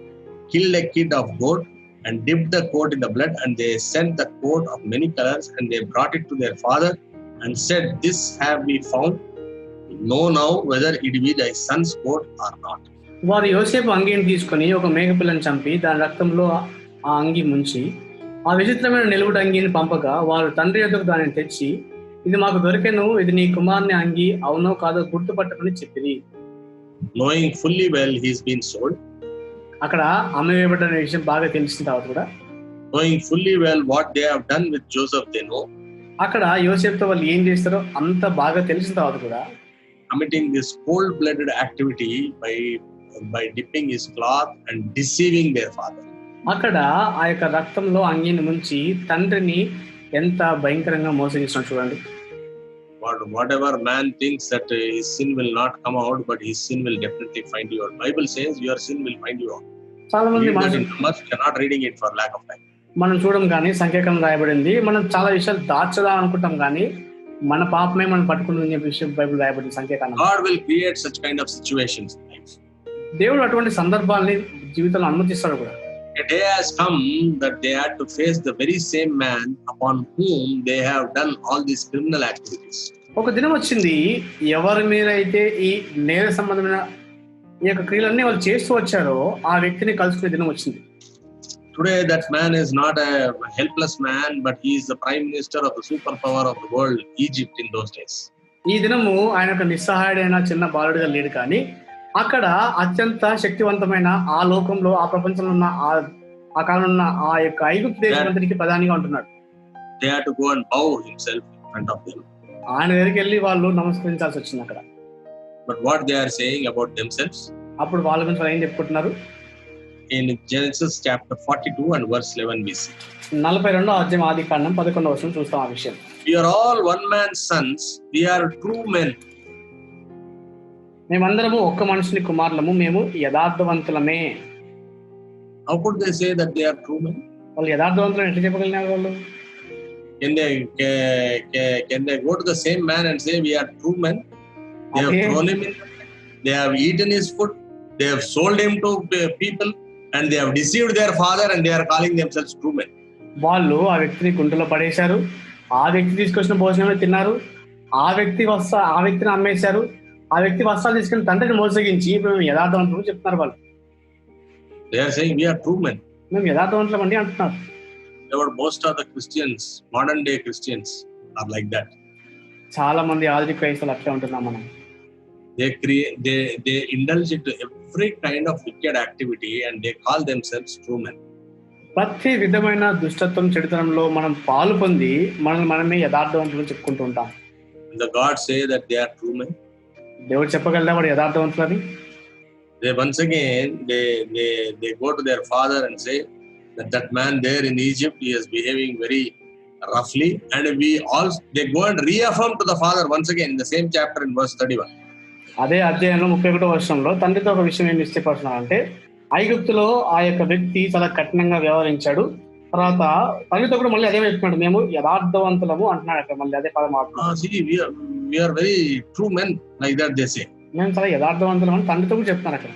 killed a kid of goat, and dipped the coat in the blood, and they sent the coat of many colors, and they brought it to their father, and said, "This have we found. Know now whether it be thy son's coat or not." వారు యోసేపు అంగీని తీసుకొని ఒక మేకపిల్లని చంపి దాని రక్తంలో ఆ అంగి ముంచి ఆ విచిత్రమైన నిలువుట అంగీని పంపగా వారు తండ్రి యొద్దకు దానిని తెచ్చి, ఇది మాకు దొరికెను, ఇది నీ కుమారుని అంగి, అవునో కాదో గుర్తుపట్టమని చెప్పిరి. Knowing fully well he's been sold. అక్కడ అమ్మవేయబడ్డ విషయం బాగా తెలిసిన తర్వాత కూడా, knowing fully well what they have done with Joseph, they know. అక్కడ యోసేపుతో వాళ్ళు ఏం చేస్తారో అంత బాగా తెలిసిన తర్వాత కూడా committing this cold-blooded activity by dipping his cloth and deceiving their father. అక్కడ ఆ యొక్క రక్తంలో అంగీని ముంచి తండ్రిని ఎంత భయంకరంగా మోసగిస్తున్నాడు చూడండి. Whatever man thinks that his sin will not come out, but his sin will definitely find you out. Bible says your sin will find you out. చాలా మంది we are not reading it for lack of time. మనం చూడం కానీ సంఖ్యాకాలం రాయబడింది, మనం చాలా విషయాలు దాచదా అనుకుంటాం కానీ మన పాపమే మనం పట్టుకుంటుంది విషయం బైబిల్ రాయబడింది సంఖ్యాకాలం. God will create such kind of situations in life. దేవుడు అటువంటి సందర్భాల్ని జీవితంలో అనుమతిస్తాడు కూడా. A day has come that they had to face the very same man upon whom they have done all these criminal activities. ఒక దినం వచ్చింది, ఎవరి మీద అయితే ఈ నేర సంబంధమైన ఈ యొక్క క్రియలన్నీ వాళ్ళు చేస్తూ వచ్చారో ఆ వ్యక్తిని కలుసుకునే దినం వచ్చింది. Today that man is not a helpless man, but he is the prime minister of the superpower of the world, Egypt, in those days. ఈ దినము ఆయన ఒక నిస్సహాయుడైన చిన్న బాలుడిగా లేడు, కానీ అక్కడ అత్యంత శక్తివంతమైన ఆ లోకంలో ఆ ప్రపంచంలో ఉన్న ఆ కాలంలో ఉన్న ఆ యొక్క ఐగుప్తు దేశానికి ప్రధానిగా ఉంటున్నాడు. They had to go and bow himself in front of them. ఆయన దగ్గరికి వెళ్ళి వాళ్ళు నమస్కరించాల్సి వచ్చింది అక్కడ. But what they are saying about themselves? అప్పుడు వాళ్ళ గురించి వాళ్ళు ఏం చెప్పుకుంటున్నారు? In Genesis chapter 42 and verse 11 we see. 42వ అధ్యాయం ఆదికాండం 11వ వచనం చూస్తాం ఆ విషయం. We are all one man's sons, we are true men. మేమందరము ఒక్క మనుషుని కుమారులము, మేము యథార్థవంతులమే. How could they say that they are true men? వాళ్ళు యథార్థవంతులు ఎట్లా చెప్పగలిగినారు వాళ్ళు? Can they go to the same man and say we are true men? They have thrown him in, they have eaten his food, they have sold him to people, and they have deceived their father, and they are calling themselves true men. వాళ్ళు ఆ వ్యక్తిని గుంటలో పడేశారు, ఆ వ్యక్తి తీసుకొచ్చిన భోజనమే తిన్నారు, ఆ వ్యక్తిని అమ్మేశారు, ఆ వ్యక్తి వస్త్రాలు తీసుకుని తండ్రిని మోసగించి ఇప్పుడు మేము యథార్థవంతులు చెప్తున్నారు వాళ్ళు. They are saying we are true men. మేము యథార్థవంతులం అండి అంటున్నారు. Most of the Christians, modern day Christians, are like that. చాలా మంది ఆధునిక క్రైస్తవులు అట్లే ఉంటున్నాం మనం. they indulge into every kind of wicked activity and they call themselves true men. ప్రతి విధమైన దుష్టత్వం చెడుతనంలో మనం పాలు పొంది మనమే యథార్థవంతులు చెప్పుకుంటూ ఉంటాం. The God say that they are true men. దేవుడు చెప్పగలరా వాడు యథార్థవంతులని? They once again they go to their father and say that man there in Egypt, he is behaving very roughly, and they go and reaffirm to the father once again in the same chapter in verse 31. అదే అధ్యాయంలో 31వ వచనంలో తండ్రితో ఒక విషయం ఏం నిశ్చయపరుస్తున్నారంటే, ఐగుప్తులో ఆ యొక్క వ్యక్తి చాలా కఠినంగా వ్యవహరించాడు. తర్వాత తండ్రితో కూడా మళ్ళీ అదే చెప్తున్నాడు, మేము యథార్థవంతులము అంటున్నాడు. అక్కడ మళ్ళీ అదే పదం we are very true men, like that they say. మేము చాలా యథార్థవంతులం అని తండ్రితో కూడా చెప్తున్నారు అక్కడ.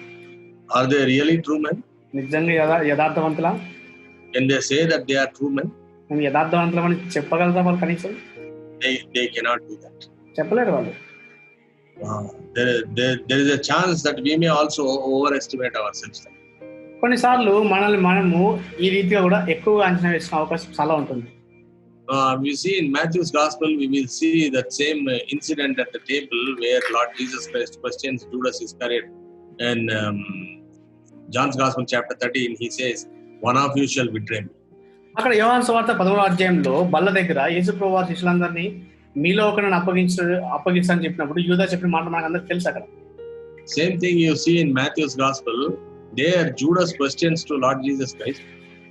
Are they really true men? నిజంగా యథార్థవంతులా? When they say that they are true men, మేము యథార్థవంతులం అని చెప్పగలరా వాళ్ళు? కనీసం they cannot do that. చెప్పలేరు వాళ్ళు. There is a chance that we may also overestimate ourselves. కొన్నిసార్లు మనము ఈ రీతిగా కూడా ఎక్కువగా అంచనా వేసిన అవకాశం చాలా ఉంటుంది. We see in Matthew's Gospel, we will see that same incident at the table where Lord Jesus Christ questions Judas Iscariot. And John's Gospel chapter 13, he says, one of you shall betray me. అక్కడ యోహాను సువార్త 11వ అధ్యాయంలో బల్ల దగ్గర యేసుప్రభువు వారి శిష్యులందరినీ మీలో ఒకరిని అప్పగించని చెప్పినప్పుడు యూదా చెప్పిన మాట మనకు అందరికి తెలుసు. అక్కడ same thing you see in Matthew's Gospel. There Judas questions to Lord Jesus Christ,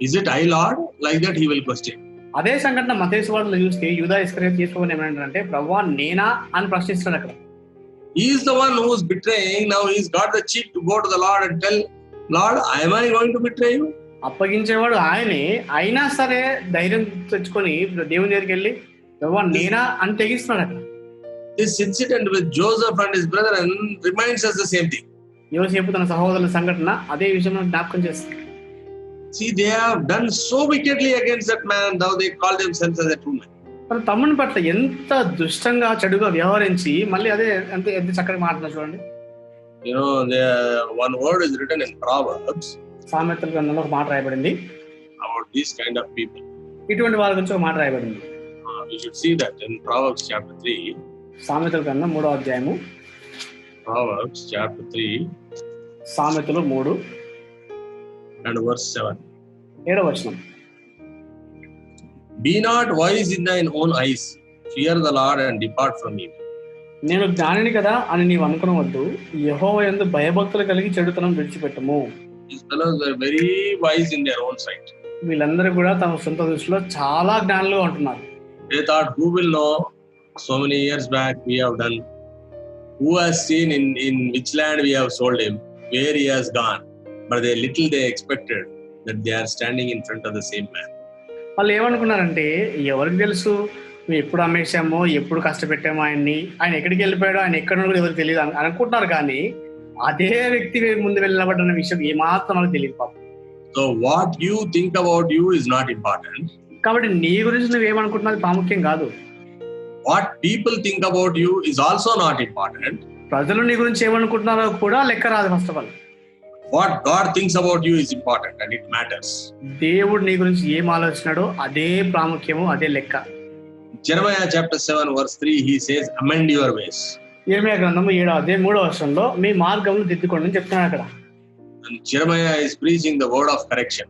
is it I Lord? Like that he will question. అదే సంఘటన మత్తయి సువార్తలో చూస్తే యూదా ఇస్కరియోతు యేసుని ఏమంటారంటే, ప్రభువా నేనా అని ప్రశ్నిస్తాడు. అక్కడ he is the one who is betraying. Now he's got the cheek to go to the Lord and tell, Lord, am I going to betray you? అప్పగించేవాడు ఆయనే, అయినా సరే ధైర్యం తెచ్చుకొని దేవుని దగ్గరికి వెళ్ళి ప్రభువా నేనా అని తెగిస్తున్నాడు. అక్కడ this incident with Joseph and his brethren reminds us the same thing. యోసేపు తన సహోదరుల సంఘటన అదే విషయంలో జ్ఞాపకం చేస్తుంది. See, they have done so wickedly against that man, now they call themselves as a true man. తన తమ్ముని పట్ల ఎంత దుష్టంగా చెడుగా వ్యవహరించి మళ్ళీ అదే ఎంత చక్కగా మాట్లాడుతున్నారు చూడండి. You know, one word is written in Proverbs. సామెతల గ్రంథంలో ఒక మాట రాయబడింది about these kind of people. ఇటువంటి వాళ్ళ గురించి ఒక మాట రాయబడింది. We should see that in Proverbs chapter 3. సామెతల గ్రంథం 3వ అధ్యాయము. Proverbs chapter 3. సామెతలు 3 and verse 7. 7వ వచనం. Be not wise in thine own eyes, fear the Lord and depart from evil. నేను జ్ఞానిని కదా అని నీవు అనుకునవద్దు, యెహోవా యందు భయభక్తులు కలిగి చెడుతనం విడిచిపెట్టుము. These fellows were very wise in their own sight. వీళ్ళందరూ కూడా తమ సొంత దృష్టిలో చాలా జ్ఞానులుగా ఉంటున్నారు. They thought, who will know, so many years back we have done, who has seen in which land we have sold him, where he has gone. But they expected that they are standing in front of the same man. వాళ్ళు ఏమనుకున్నారంటే, ఎవరికి తెలుసు మేము ఎప్పుడు అమ్మేశామో, ఎప్పుడు కష్టపెట్టామో ఆయన్ని, ఆయన ఎక్కడికి వెళ్ళిపోయాడో, ఆయన ఎక్కడ కూడా ఎవరికి తెలియదు అనుకుంటున్నారు. కానీ అదే వ్యక్తి ముందు వెళ్ళబడ్డ విషయం ఏమాత్రం మనకు తెలియదు పాపం. So what you think about you is not important. కాబట్టి నీ గురించి నువ్వేమనుకుంటున్నది ప్రాముఖ్యం కాదు. What people think about you is also not important. ప్రజలు నీ గురించి ఏమనుకుంటున్నారో కూడా లెక్క రాదు. First of all what God thinks about you is important and it matters. దేవుడు నీ గురించి ఏం ఆలోచనాడో అదే ప్రాముఖ్యము, అదే లెక్క. Jeremiah chapter 7 verse 3 he says, amend your ways. యెరెమీయా గ్రంథము 7వ అధ్యాయం 3వ వచనంలో మీ మార్గమును దిద్దుకోండి అని చెప్తున్నాడు అక్కడ. And Jeremiah is preaching the word of correction.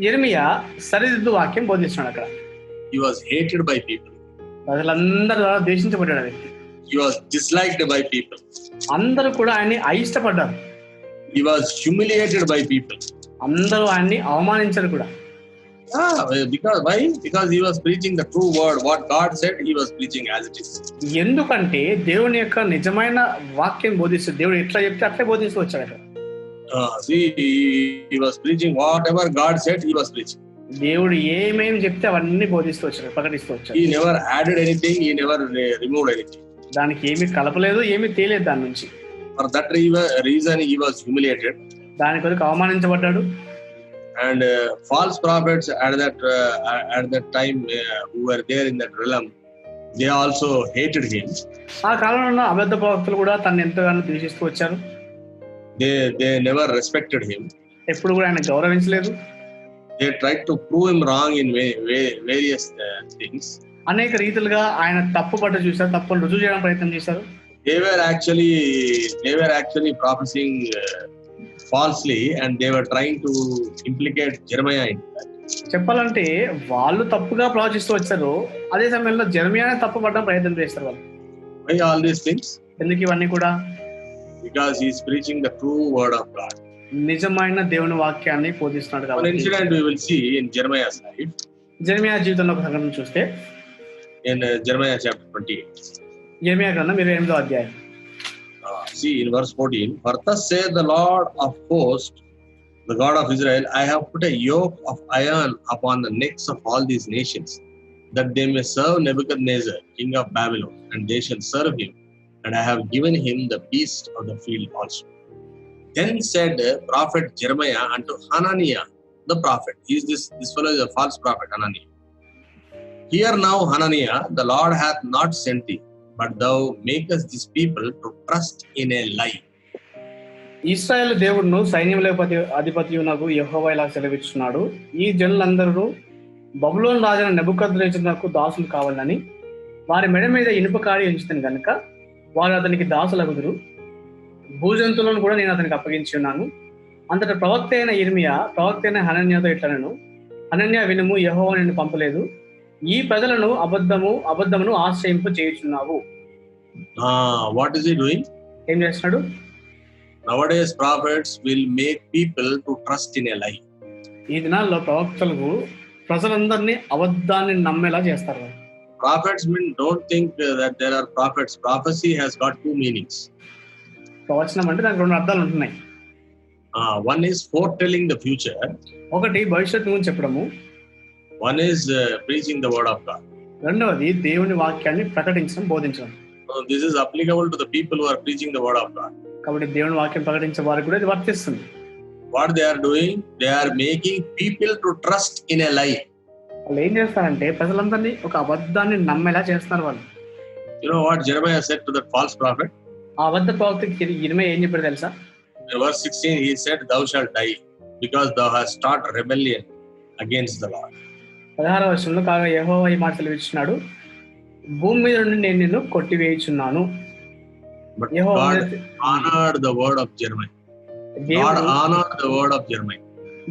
యెరెమీయా సరిదిద్దు వాక్యం బోధిస్తున్నాడు అక్కడ. He was hated by people. ప్రజలందరి ద్వారా ద్వేషించబడ్డాడు వ్యక్తి. He was disliked by people. అందరూ కూడా ఆయన్ని అయిష్టపడ్డారు. He was humiliated by people. అందరూ ఆయన్ని అవమానించారు కూడా. Because why? Because he was preaching the true word. What God said, he was preaching as it is. ఎందుకంటే దేవుని యొక్క నిజమైన వాక్యం బోధిస్తూ, దేవుడు ఎట్లా చెప్తే అట్లే బోధిస్తూ వచ్చాడు అక్కడ. See, he was preaching whatever God said, he was preaching. దేవుడు ఏమేమి చెప్తే అవన్నీ బోధిస్తూ వచ్చాడు, ప్రకటిస్తూ వచ్చాడు. He never added anything, he never removed anything. దానికి ఏమీ కలపలేదు, ఏమీ తేలేదు దాని నుంచి. For that reason he was humiliated. దాని కొరకు అవమానించబడ్డాడు. And false prophets at that time who were there in that realm, they also hated him. ఆ కాలంలో అబద్ధ ప్రవక్తలు కూడా తనని ఎంతగానో ద్వేషిస్తూ వచ్చారు. They never respected him. ఎప్పుడు కూడా ఆయన గౌరవించలేదు. They tried to prove him wrong in various things. అనేక రీతిలుగా ఆయన తప్పు పట్ట చూశారు, తప్పులు రుజువు చేయడానికి ప్రయత్నం చేశారు. they were actually prophesying falsely, and they were trying to implicate Jeremiah in that. చెప్పాలంటే వాళ్ళు తప్పుగా ప్రవచిస్తూ వచ్చారు, అదే సమయంలో జెరమియానే తప్పు పడడం ప్రయత్నం చేస్తారు వాళ్ళు. Why all these things? ఎందుకు ఇవన్నీ కూడా? Because he is preaching the true word of God. నిజమైన దేవుని వాక్యాన్ని బోధిస్తున్నాడు One కాబట్టి. incident we will see in Jeremiah's life, జెరమియా జీవితంలో ఒక సంఘటన చూస్తే in Jeremiah chapter 28. జెరమియా గ్రంథం 28వ అధ్యాయం. See in verse 14, "For thus saith the Lord of hosts, the God of Israel, I have put a yoke of iron upon the necks of all these nations, that they may serve Nebuchadnezzar, king of Babylon, and they shall serve him, and I have given him the beast of the field also." Then said prophet Jeremiah unto Hananiah the prophet, this fellow is a false prophet, Hananiah, "Hear now, Hananiah, the Lord hath not sent thee, but thou makest this people to trust in a lie." ఇశ్రాయేలు దేవుడును సైన్యముల అధిపతియునగు యెహోవా ఇలా సెలవిస్తున్నాడు, ఈ జనులందరూ బబులోను రాజైన నెబుకద్నెజరునకు దాసులు కావాలని వారి మెడ మీద ఇనుప కాడి ఉంచుతాను గనుక వారు అతనికి దాసులగుదురు. భూజంతువులను కూడా నేను అతనికి అప్పగించి ఉన్నాను. అంతటా ప్రవక్త అయిన ఇర్మియా ప్రవక్త అయిన హనన్యాతో ఇట్లనెను, హనన్యా వినుము, యెహోవా నిన్ను పంపలేదు, ఈ ప్రజలను అబద్ధమును ఆశ్రయింప చేయుచున్నావు. What is he doing? ఏం చేస్తున్నాడు? Nowadays prophets will make people to trust in a lie. ఈ దినాల్లో ప్రవక్తలకు ప్రజలందరినీ అబద్ధాన్ని నమ్మేలా చేస్తారు. Prophets don't think that there are prophets. Prophecy has got two meanings. ప్రవచనం అంటే దానికి రెండు అర్థాలు ఉంటున్నాయి. One is foretelling the future. ఒకటి భవిష్యత్తు గురించి చెప్పడము. One is preaching the word of God. రెండవది దేవుని వాక్యాన్ని ప్రకటించడం, బోధించడం. So this is applicable to the people who are preaching the word of God. కాబట్టి దేవుని వాక్యం ప్రకటించే వారికి కూడా ఇది వర్తిస్తుంది. What they are doing, they are making people to trust in a lie. వాళ్ళు ఏం చేస్తారంటే ప్రజలందరినీ ఒక అబద్ధాన్ని నమ్మేలా చేస్తున్నారు వాళ్ళు. You know what Jeremiah said to that false prophet? ఆ అబద్ధ ప్రవక్తకి ఇర్మియా ఏం చెప్పాడు తెలుసా? In verse 16 he said, "Thou shalt die, because thou hast started rebellion against the Lord." 16వ వచనంలో కాగా యెహోవా ఈ మాట సెలవిస్తున్నాడు, భూమి మీద నుండి నేను నిన్ను కొట్టివేయుచున్నాను. But God honored the word of Jeremiah. God honored the word of Jeremiah.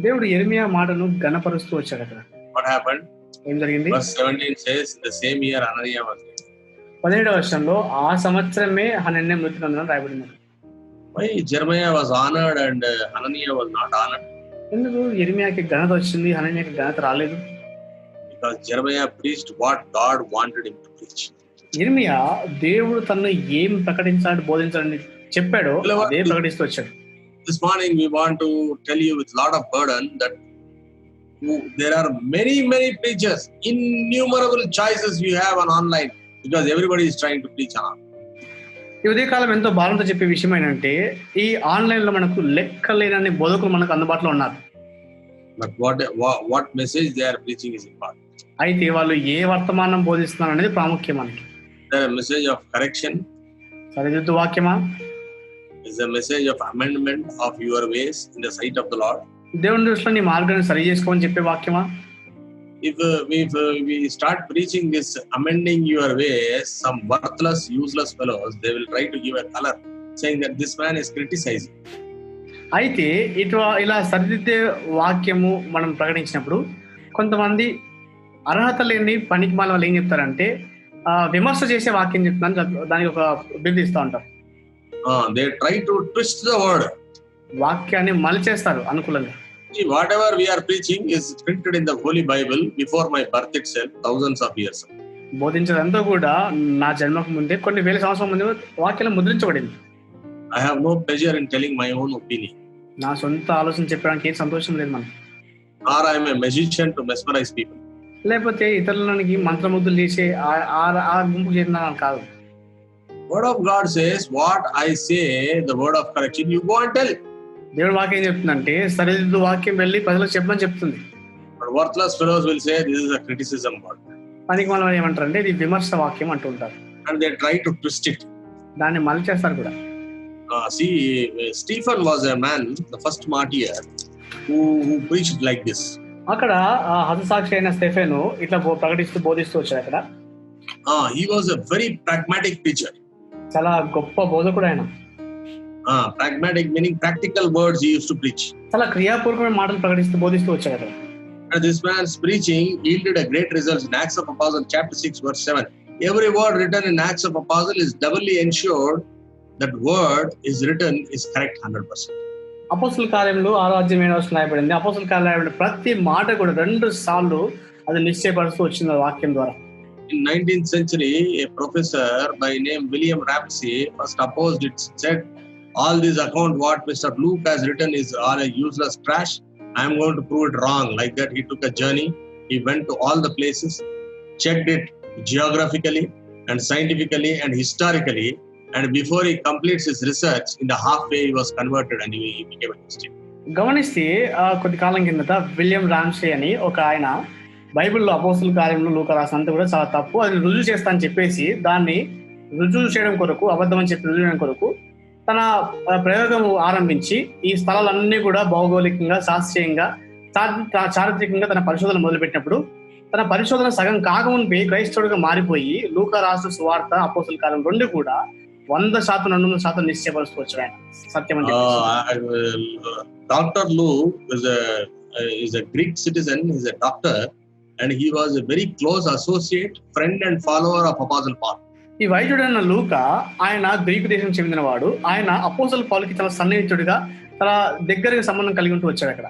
దేవుడు ఇర్మియా మాటను ఘనపరుస్తూ వచ్చాడు అక్కడ. What happened? ఏం జరిగింది? Verse 17 says, "In the same year Hananiah was dead." 17వ వచనంలో ఆ సంవత్సరమే హనన్యా మృతి నొందెనని రాయబడింది. Why Jeremiah was honored and Hananiah was not honored? ఎందుకు ఇర్మియాకి ఘనత వచ్చింది, హనన్యాకి ఘనత రాలేదు? Because Jeremiah preached what God wanted him to preach. ఇర్మియా దేవుడు తనను ఏం ప్రకటించాలని బోధించాలని చెప్పాడో అదే ప్రకటిస్తూ వచ్చాడు. This morning we want to tell you with lot of burden that there are many preachers, innumerable choices you have on online, because everybody is trying to preach on. ఈ ఉదయకాలం ఎంతో భారంతో చెప్పే విషయం ఏంటంటే ఈ ఆన్లైన్ లో మనకు లెక్కలేనన్ని బోధకులు మనకు అందుబాటులో ఉన్నారు. But what message they are preaching is important. అయితే వాళ్ళు ఏ వర్తమానం బోధిస్తున్నారు అనేది ప్రాముఖ్యం మనకి. There a message of correction? సరిదిద్దు వాక్యమా? Is a message of amendment of your ways in the sight of the Lord? దేవుని దృష్టిలో నీ మార్గాన్ని సరి చేసుకోమని చెప్పే వాక్యమా? If we start preaching this amending your ways, some worthless, useless fellows, they will try to give a color saying that this man is criticizing. అయితే ఇలా సరిదిద్దే వాక్యము మనం ప్రకటించినప్పుడు కొంతమంది అర్హత లేని పనికిమాల వాళ్ళు ఏం చెప్తారంటే విమర్శ చేసే వాక్యం చెప్తున్నాను, దానికి ఒక బిరుదు ఇస్తూ ఉంటారు. They try to twist the word. వాక్యాన్ని మలిచేస్తారు అనుకూలంగా. See, whatever we are preaching is printed in the Holy Bible before my birth itself, thousands of years ago. బోధించదంతా కూడా నా జన్మకు ముందే కొన్ని వేల సంవత్సరాల ముందే వాక్యం ముద్రించబడింది. I have no pleasure in telling my own opinion. నా సొంత ఆలోచన చెప్పడానికి ఏం సంతోషం లేదు మనకి. Or I am a magician to mesmerize people. లేకపోతే ఇతరులకి మంత్రముద్దులు చేసే ఆ గుంపుకు చెందిన కాదు. Word of God says, what I say, the word of correction, you go and tell. దేవుడు వాక్యం ఏం చెప్తుందంటే సరిదిద్దు వాక్యం వెళ్ళి ప్రజలకు చెప్పమని చెప్తుంది. But worthless fellows will say this is a criticism word. పనికి మనం ఏమంటారంటే ఇది విమర్శ వాక్యం అంటూ ఉంటారు. And they try to twist it. దాన్ని మలిచేస్తారు కూడా. See, Stephen was a man, the first martyr, who preached like this. అక్కడ హతసాక్షి అయిన స్టెఫెను ఇట్లా ప్రకటిస్తూ బోధిస్తూ వచ్చాడు అక్కడ. He was a very pragmatic preacher. చాలా గొప్ప బోధకుడు ఆయన. Pragmatic meaning practical words he used to preach. చాలా క్రియాపూర్వకమైన మాటలు ప్రకటిస్తూ బోధిస్తూ వచ్చాడు అతను. And this man's preaching yielded a great result in Acts of Apostles chapter 6 verse 7. Every word written in Acts of Apostles is doubly ensured that word is written is correct 100%. అపోస్తల కార్యములు 6వ అధ్యాయం 7వ వచనం రాయబడింది. అపోస్తల కార్యములు ప్రతి మాట కూడా 2 సార్లు అది నిశ్చయపరుస్తూ వచ్చింది వాక్యం ద్వారా. In 19th century, a professor by name William Ramsey first opposed it, said, all this account what Mr. Luke has written is all a useless trash. I am going to prove it wrong. Like that, he took a journey. He went to all the places, checked it geographically and scientifically and historically. And before he completes his research, in the halfway he was converted and he became a Christian. గమనిస్తే కొద్ది కాలం కిందట William Ramsay అని ఒక ఆయన బైబిల్లో అపోస్తల కార్యములు లూకా రాసినంత కూడా చాలా తప్పు, అది రుజువు చేస్తా అని చెప్పేసి దాన్ని రుజువు చేయడం కొరకు, అబద్ధం అని చెప్పి రుజువు చేయడం కొరకు తన ప్రయోగం ఆరంభించి ఈ స్థలాలన్నీ కూడా భౌగోళికంగా, శాస్త్రీయంగా, చారిత్రకంగా తన పరిశోధన మొదలుపెట్టినప్పుడు తన పరిశోధన సగం కాకముందే క్రైస్తవుడిగా మారిపోయి లూకా రాసిన సువార్త, అపోస్తల కార్యం 2 కూడా 100% 200% నిశ్చయపరుస్తూ వచ్చాడు ఆయన సత్యం అంటే. Dr. Luke is a Greek citizen. He's a doctor and he was a very close associate, friend and follower of Apostle Paul. ఈ వైద్యుడైన లూకా ఆయన గ్రీకు దేశం చెందిన వాడు. ఆయన అపోస్తల పౌలుకి చాలా సన్నిహితుడిగా, చాలా దగ్గరగా సంబంధం కలిగి ఉంటూ వచ్చాడు అక్కడ.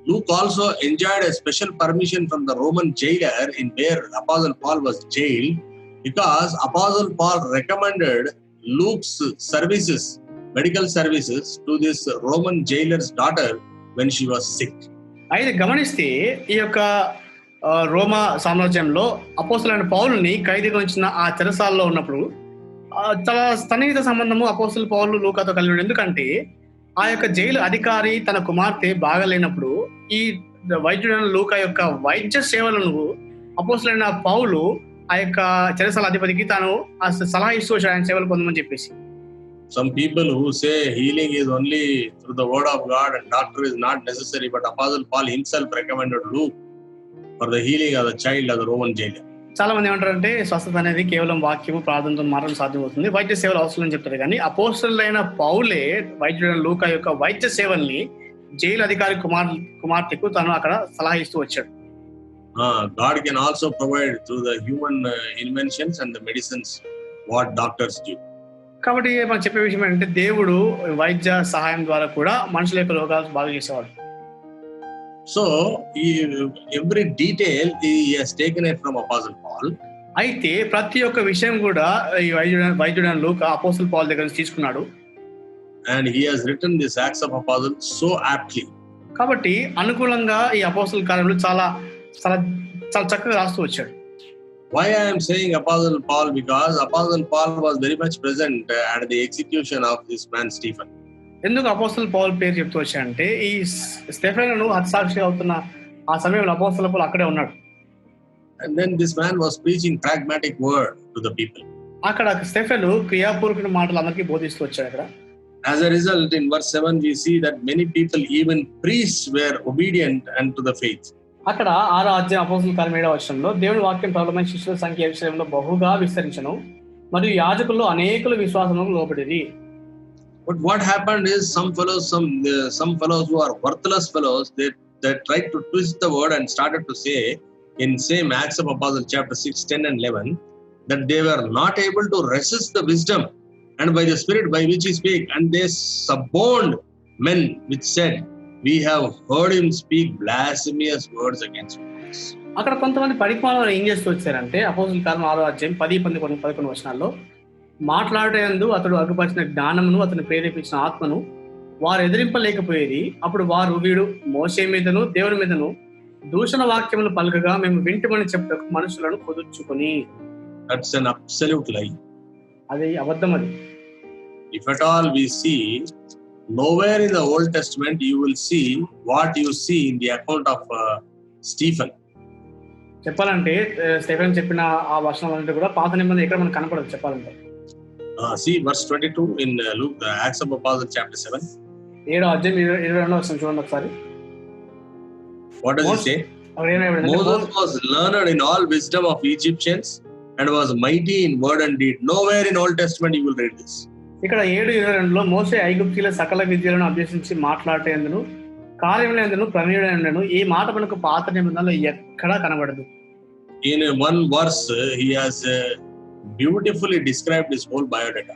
Luke also enjoyed a special permission from the Roman jailer in where Apostle Paul was jailed, because Apostle Paul recommended Luke's services, medical services, to this Roman jailer's daughter when she was sick. అయితే గమనిస్తే ఈ యొక్క రోమా సామ్రాజ్యంలో అపోస్తలుడైన పౌలుని ఖైదీగా ఉంచిన ఆ చెరసాలలో ఉన్నప్పుడు చాలా సన్నిహిత సంబంధము అపోస్తలు పౌలు లూకాతో కలిగి ఉంది. ఎందుకంటే ఆ యొక్క జైలు అధికారి తన కుమార్తె బాగలేనప్పుడు ఈ వైద్యుడైన లూకా యొక్క వైద్య సేవలను అపోస్తలుడైన పౌలు ఆ యొక్క చెరసాల అధిపతికి తాను ఆ సలహా ఇస్తూ వచ్చాడు ఆయన సేవలు పొందమని చెప్పేసి. Some people who say healing is only through the word of God and doctor is not necessary, but Apostle Paul himself recommended Luke for the healing of the child of the Roman jailer. చాలా మంది ఏమంటారంటే స్వస్థత అనేది కేవలం వాక్యము, ప్రార్థనతో మాత్రం సాధ్యమవుతుంది, వైద్య సేవలు అవసరం అని చెప్తారు. కానీ అపోస్తలుడైన పౌలే వైద్యుడైన లూకా యొక్క వైద్య సేవల్ని జైలు అధికారి కుమార్తెకు తను అక్కడ సలహా ఇస్తూ వచ్చాడు. God can also provide through the human inventions and the medicines what doctors do. కాబట్టి మనం చెప్పే విషయం ఏంటంటే దేవుడు వైద్య సహాయం ద్వారా కూడా మనుషుల యొక్క రోగాలు బాగా చేసేవాడు. So every detail he has taken it from Apostle Paul. అయితే ప్రతి ఒక్క విషయం కూడా ఈ వైద్యుడైన లూకా అపోస్తల పౌలు దగ్గర నుంచి తీసుకున్నాడు. And he has written this Acts of Apostles so aptly. కాబట్టి అనుకూలంగా ఈ అపోస్తల కార్యములు చాలా చాలా చాలా చక్కగా రాస్తూ వచ్చాడు. Why I am saying Apostle Paul? Because Apostle Paul was very much present at the execution of this man Stephen. ఎందుకు అపోస్తల పౌలు పేరు చెప్తూ వచ్చాడంటే ఈ స్టెఫెనును హతసాక్షి అవుతున్న ఆ సమయంలో అపోస్తల పౌలు అక్కడే ఉన్నాడు. And then this man was preaching pragmatic word to the people. అక్కడ స్టెఫెను క్రియాపూర్వక మాటలు అందరికీ బోధిస్తూ వచ్చాడు అక్కడ. As a result, in verse 7 we see that many people, even priests, were obedient unto the faith. అక్కడ 6వ అధ్యాయం అపోస్తల కార్యం 7వ వచనంలో దేవుని వాక్యం ప్రబలమైన శిష్యుల సంఖ్య విషయంలో బహుగా విస్తరించను మరియు యాజకుల్లో అనేకులు విశ్వాసములకు లోబడిరి. But what happened is some fellows who are worthless fellows, they tried to twist the word and started to say in same Acts of Apostles chapter 6, 10 and 11 that they were not able to resist the wisdom and by the spirit by which he spake, and they suborned men which said, we have heard him speak blasphemous words against us. అక్కడ కొంతమంది పరిపాలన ఏం చేస్తూ వచ్చారంటే అపోస్తల కార్యం 6వ అధ్యాయం 10, 11 వచనాల్లో మాట్లాడేందు అతడు అగుపరిచిన జ్ఞానమును అతను ప్రేరేపించిన ఆత్మను వారు ఎదిరింపలేకపోయేది. అప్పుడు వారు వీడు మోషే మీదను దేవుని మీదను దూషణ వాక్యములు పలుకగా మేము వింటమని చెప్పటకు మనుషులను కుదుర్చుకొని. That's an absolute lie. అది అబద్ధం. అది if at all we see, nowhere in the Old Testament you will see what you see in the account of Stephen. చెప్పాలంటే స్టెఫెన్ చెప్పిన ఆ వచనాలంటే కూడా పాత నిబంధన ఎక్కడ మనకు కనపడదు. చెప్పాలంటే see verse 22 in Luke, Acts of Apostles chapter 7. 7వ అధ్యాయం 22వ వచనం చూడండి ఒకసారి. What does it say? Moses was learned in all wisdom of Egyptians and was mighty in word and deed. Nowhere in Old Testament you will read this. ఇక్కడ 7:22లో మోషే ఐగుప్తీయుల సకల విద్యలను అభ్యసించి మాట్లాడేందును కార్యములందును ప్రవీణుడైనను ఈ మాట మనకు పాత నిబంధనలో ఎక్కడా కనబడదు. In one verse he has beautifully described his whole biodata.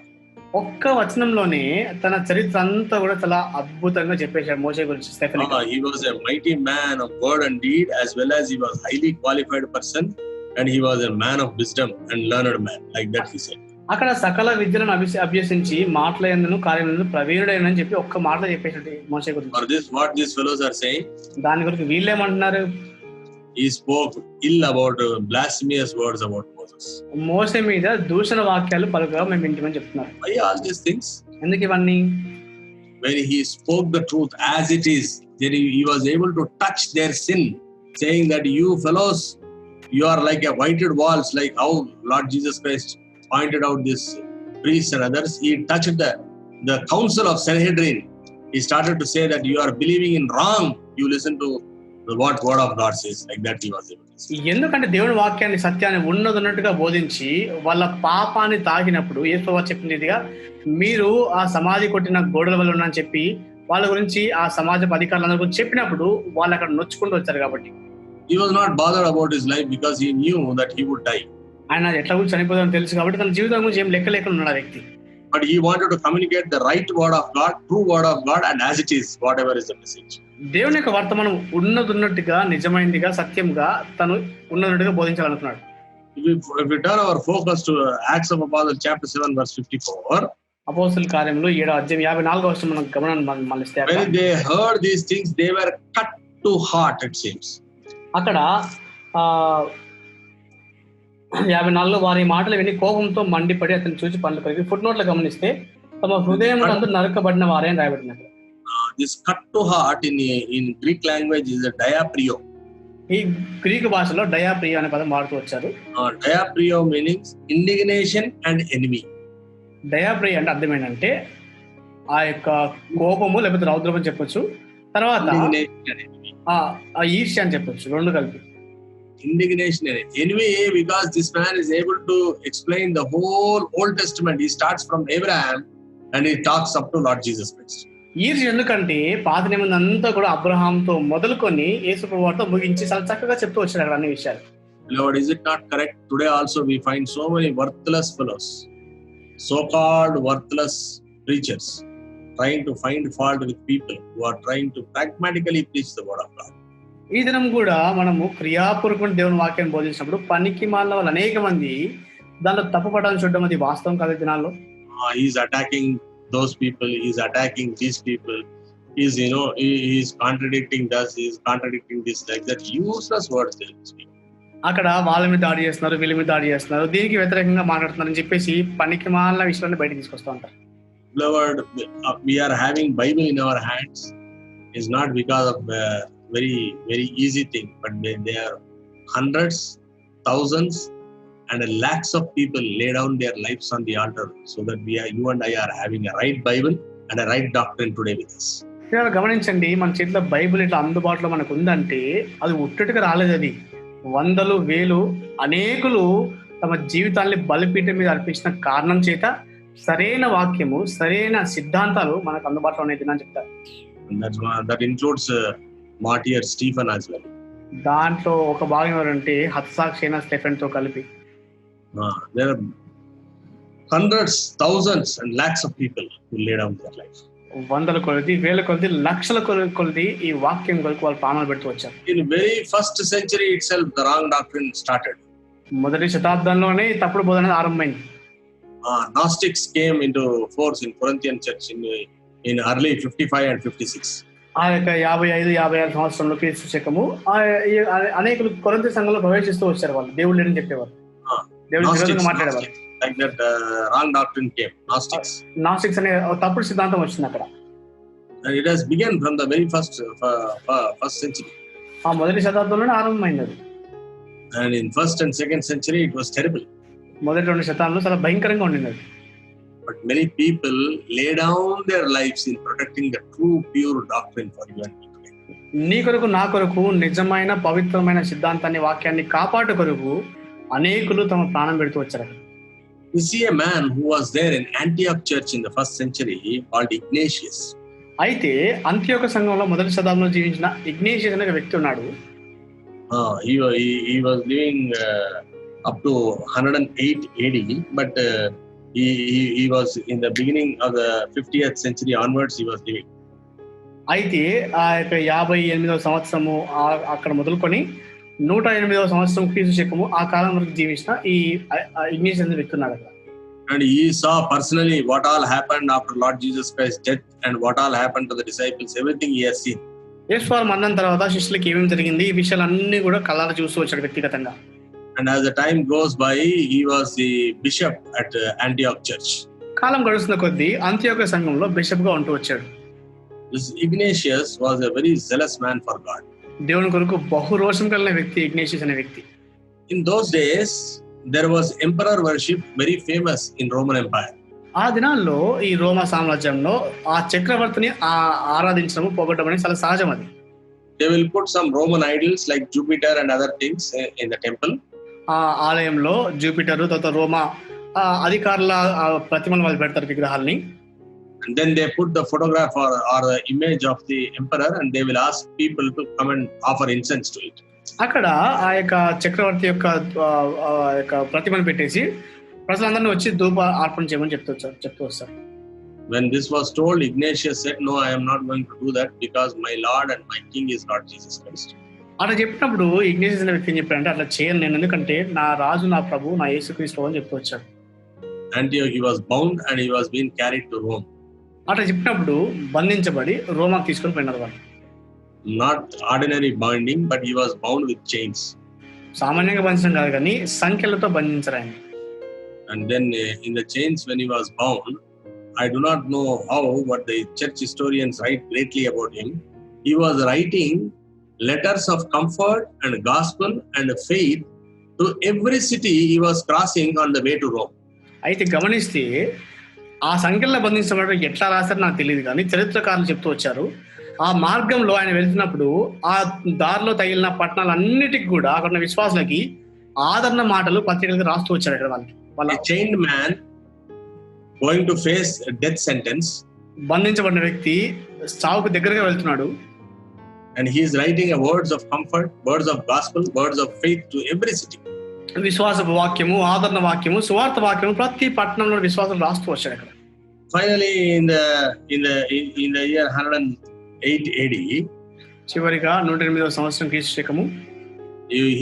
ఒక్క వచనంలోనే తన చరిత్ర అంతా కూడా చాలా అద్భుతంగా చెప్పేశాడు మోషే గురించి. He was a mighty man of word and deed, as well as he was highly qualified person, and he was a man of wisdom and learned man, like that he said. అక్కడ సకల విద్యలను అభ్యసించి మాటలందును కార్యములందును ప్రవీణుడైనని చెప్పి ఒక్క మాటలో చెప్పేశాడు మోషే గురించి. For this what these fellows are saying? దాని గురించి వీళ్ళేమంటున్నారు? He spoke ill about blasphemous words about Moses. మోషే మీద దూషణ వాక్యాలు పలుకగా మేము వింటామని చెప్తున్నారు. Why all these things? ఎందుకు ఇవన్నీ? When he spoke the truth as it is, then he was able to touch their sin, saying that you fellows, you are like a whited walls, like how Lord Jesus Christ pointed out this priests and others. He touched the council of Sanhedrin. He started to say that you are believing in wrong. You listen to what word of God says, like that he was able to say. ఎందుకంటే దేవుని వాక్యాన్ని సత్యాన్ని ఉన్నదన్నట్టుగా బోధించి వాళ్ళ పాపాన్ని తాకినప్పుడు యేసుప్రభువు చెప్పినదిగా మీరు ఆ సమాధి కొట్టిన గోడల వల్ల ఉన్నారని చెప్పి వాళ్ళ గురించి ఆ సమాజ అధికారులందరి గురించి చెప్పినప్పుడు వాళ్ళు అక్కడ నొచ్చుకుంటూ వచ్చారు. కాబట్టి he was not bothered about his life because he knew that he would die. ఆయన ఎట్లా గురించి చనిపోతామని తెలుసు కాబట్టి తన జీవితం గురించి ఏం లెక్క లేకుండా ఉన్నాడు ఆ వ్యక్తి. But he wanted to communicate the right word of God, true word of God, and as it is, whatever is the message. దేవుని యొక్క వర్తమానం ఉన్నట్టుగా నిజమైనదిగా సత్యంగా తను ఉన్నట్టుగా బోధించాలనుకున్నాడు. If we turn our focus to Acts of Apostles chapter 7 verse 54, అపోస్తలుల కార్యములు 7వ అధ్యాయం 44వ వచనం మనం గమనాన్ని మళ్ళిస్తే, when they heard these things they were cut to heart, it seems. అక్కడ 54లో వారి మాటలు విని కోపంతో మండిపడి అతను చూసి పండ్లు కలిగి ఫుట్ నోట్లో గమనిస్తే తమ హృదయం నందు నరకబడిన వారే అని రాయబడినట్లు. This cut to heart in Greek language is a diaprio. ఈ గ్రీకు భాషలో డయాప్రియో అనే పదం వాడుతూ వచ్చారు. Diaprio means indignation and enemy. డయాప్రియో అంటే అర్థం ఏంటంటే ఆ యొక్క కోపము లేకపోతే రౌద్రం అని చెప్పొచ్చు, తర్వాత ఆ ఈర్ష్య అని చెప్పొచ్చు, రెండు కలిపి. Indignation and envy, because this man is able to explain the whole Old Testament. He starts from Abraham and he talks up to Lord Jesus Christ. ఈర్ష్య ఎందుకంటే పాత నిబంధన అంతా కూడా అబ్రహాంతో మొదలుకొని యేసు ప్రభువుతో ముగించి చాలా చక్కగా చెప్తూ వచ్చాడు అక్కడ అన్ని విషయాలు. Lord, is it not correct? Today also we find so many worthless fellows, so-called worthless preachers, trying to find fault with people who are trying to pragmatically preach the word of God. ఈ దినం కూడా మనము క్రియాపూర్వకమైన దేవుని వాక్యాన్ని బోధించినప్పుడు పనికి మాలిన వాళ్ళు అనేక మంది దాంట్లో తప్పుపడాలని చూడడం అది వాస్తవం కాదు. దినాల్లో he's attacking those people, he's attacking these people, he's contradicting this, he's contradicting this, like that useless words they speak. అక్కడ వాళ్ళ మీద దాడి చేస్తున్నారు, వీళ్ళ మీద దాడి చేస్తున్నారు, దీనికి వ్యతిరేకంగా మాట్లాడుతున్నారని చెప్పేసి పనికి మాలిన విషయాన్ని బయట తీసుకొస్తూ ఉంటారు. Lord, we are having Bible in our hands is not because of very very easy thing, but there are hundreds, thousands and lakhs of people lay down their lives on the altar so that you and I are having a right Bible and a right doctrine today with us. గమనించండి, మన చేతిలో Bible ఇట్లా అందుబాటులో మనకు ఉందంటే అది ఉట్టటిగా రాలేదు. అది వందలు వేలు అనేకులు తమ జీవితాన్ని బలిపీఠం మీద అర్పించిన కారణం చేత సరైన వాక్యము సరైన సిద్ధాంతాలు మనకు అందుబాటులో ఉన్నాయి అని చెప్తారు. That includes martyr Stephen as well. దాంట్లో ఒక భాగం ఎవరంటే హతసాక్షి అయిన స్టెఫెన్ తో కలిపి there are hundreds, thousands and lakhs of people who lay down their life. వందల కొలది, వేల కొలది, లక్షల కొలది ఈ వాక్యం కొరకు వాళ్ళు ప్రాణాలు పెడుతూ వచ్చారు. In very first century itself the wrong doctrine started. మొదటి శతాబ్దంలోనే తప్పుడు బోధన ఆరంభమైంది. Gnostics came into force in Corinthian church in early 55 and 56. ఆ యొక్క 55-56 సంవత్సరంలో క్రీస్తు శకము అనేకులు కొరింథీ సంఘంలో ప్రవేశిస్తూ వచ్చారు. వాళ్ళు దేవుడు లేడని చెప్పేవారు, దేవుడి విరోధంగా మాట్లాడేవారు. Like that wrong doctrine came, Gnostics అనే తప్పుడు సిద్ధాంతం వచ్చింది అక్కడ. And it has begun from the very first century. ఆ మొదటి శతాబ్దంలోనే ఆరంభమైంది అది. And in first and second century it was terrible. మొదటి 2 శతాబ్దంలో చాలా భయంకరంగా ఉండింది అది. But many people lay down their lives in protecting the true pure doctrine for you and me today. నీ కొరకు నా కొరకు నిజమైన పవిత్రమైన సిద్ధాంతాన్ని వాక్యాన్ని కాపాడు కొరకు అనేకులు తమ ప్రాణం పెడుతూ వచ్చారు. We see a man who was there in Antioch church in the first century called Ignatius. అయితే అంత్యోక సంఘంలో మొదటి శతాబ్దంలో జీవించిన ఇగ్నేషియస్ అనే ఒక వ్యక్తి ఉన్నాడు. He was living up to 108 AD, but he was in the beginning of the 50th century onwards he was living. అయితే ఆ యొక్క 58వ సంవత్సరము అక్కడ మొదలుకొని 108వ సంవత్సరం క్రీస్తు శకము ఆ కాలం వరకు జీవించిన ఈ ఇగ్నేషియస్ అనే వ్యక్తి ఉన్నాడు. And he saw personally what all happened after Lord Jesus Christ's death and what all happened to the disciples. Everything he has seen. యేసువారు మరణం తర్వాత శిష్యులకు ఏమేమి జరిగింది ఈ విషయాలన్నీ కూడా కళ్ళారా చూస్తూ వచ్చాడు వ్యక్తిగతంగా. And as the time goes by, he was the bishop at Antioch church. కాలం గడుస్తున్న కొద్దీ అంత్యోక సంఘంలో బిషప్ గా ఉంటూ వచ్చాడు. This Ignatius was a very zealous man for God. దేవుని కొరకు బహు రోషం కలిగిన వ్యక్తి ఇగ్నేషియస్ అనే వ్యక్తి. In those days, there was emperor worship very famous in Roman Empire. ఆ దినాల్లో ఈ రోమా సామ్రాజ్యంలో ఆ చక్రవర్తిని ఆరాధించడం పొగడడం అనేది చాలా సహజం. అది they will put some Roman idols like Jupiter and other things in the temple. ఆ ఆలయంలో జూపిటర్ తర్వాత రోమా అధికారుల ప్రతిమలు వాళ్ళు పెడతారు విగ్రహాలని. And then they put the photograph or the image of the emperor and they will ask people to come and offer incense to it. అక్కడ ఆ యొక్క చక్రవర్తి యొక్క ప్రతిమను పెట్టేసి ప్రజలందరినీ వచ్చి ధూప అర్పణ చేయమని చెప్తూ వస్తారు. When this was told, Ignatius said, "No, I am not going to do that because my Lord and my King is Lord Jesus Christ." అట్లా చెప్పినప్పుడు ఇగ్నేషియస్ అనే వ్యక్తి ఏం చెప్పారంటే అట్లా చేయను నేను, ఎందుకంటే నా రాజు నా ప్రభు నా యేసుక్రీస్తు అని చెప్తూ వచ్చాడు. Antioch, he was bound and he was being carried to Rome. అట్లా చెప్పినప్పుడు బంధించబడి రోమాకు తీసుకొని పోయినారు వాళ్ళు. Not ordinary binding, but he was bound with chains. సామాన్యంగా బంధించడం కాదు కానీ సంఖ్యలతో బంధించరు ఆయన. And then in the chains when he was bound, I do not know how, but the church historians write greatly about him. He was writing letters of comfort and gospel and faith to every city he was crossing on the way to Rome. అయితే గమనిస్తే ఆ సంఖ్యలో బంధించబడడం ఎట్లా రాశారో నాకు తెలియదు కానీ చరిత్రకారులు చెప్తూ వచ్చారు ఆ మార్గంలో ఆయన వెళ్తున్నప్పుడు ఆ దారిలో తగిలిన పట్టణాలన్నిటికీ కూడా అక్కడ ఉన్న విశ్వాసులకి ఆదరణ మాటలు పత్రికలకు రాస్తూ వచ్చారు. అక్కడ వాళ్ళ chained man going to face a death sentence, బంధించబడిన వ్యక్తి చావుకు దగ్గరగా వెళ్తున్నాడు. and he is writing a words of comfort, words of gospel, words of faith to every city. విశ్వాసపు వాక్యము, ఆదరణ వాక్యము, సువార్త వాక్యము ప్రతి పట్టణంలో విశ్వాసం రాస్తూ వచ్చాడు అక్కడ. Finally, in the year 108 AD, చివరిగా 108వ సంవత్సరం క్రీస్తు శకము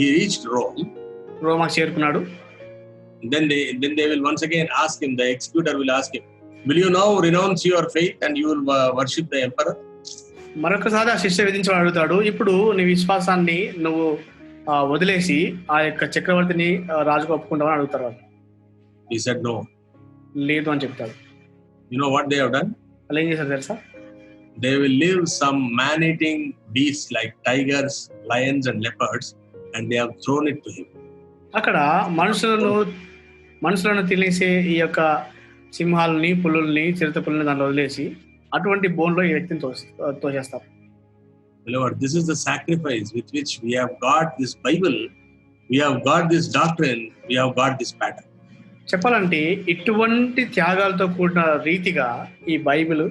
he reached Rome. రోమాకు చేరుకున్నాడు. Then they will once again ask him, the executor will ask him, will you now renounce your faith and you will worship the emperor? మరొకసారి ఆ శిక్ష విధించమని అడుగుతాడు. ఇప్పుడు నీ విశ్వాసాన్ని నువ్వు వదిలేసి ఆ యొక్క చక్రవర్తిని రాజుకు ఒప్పుకుంటామని అడుగుతారు వాళ్ళు. He said no. లేదు అని చెప్తాడు. You know what they have done? వాళ్ళు ఏం చేశారు తెలుసా? They will leave some man-eating beasts like tigers, lions and leopards and they have thrown it to him. అక్కడ మనుషులను తినేసే ఈ యొక్క సింహాలని, పులుల్ని, చిరుతపుల్ని దాంట్లో వదిలేసి అటువంటి బోన్లో ఈ వ్యక్తిని తోసేస్తారు. Lord, this is the sacrifice with which we have got this Bible, we have got this doctrine, we have got this pattern. చెప్పాలంటే ఇటువంటి త్యాగాలతో కూడిన రీతిగా ఈ బైబిల్,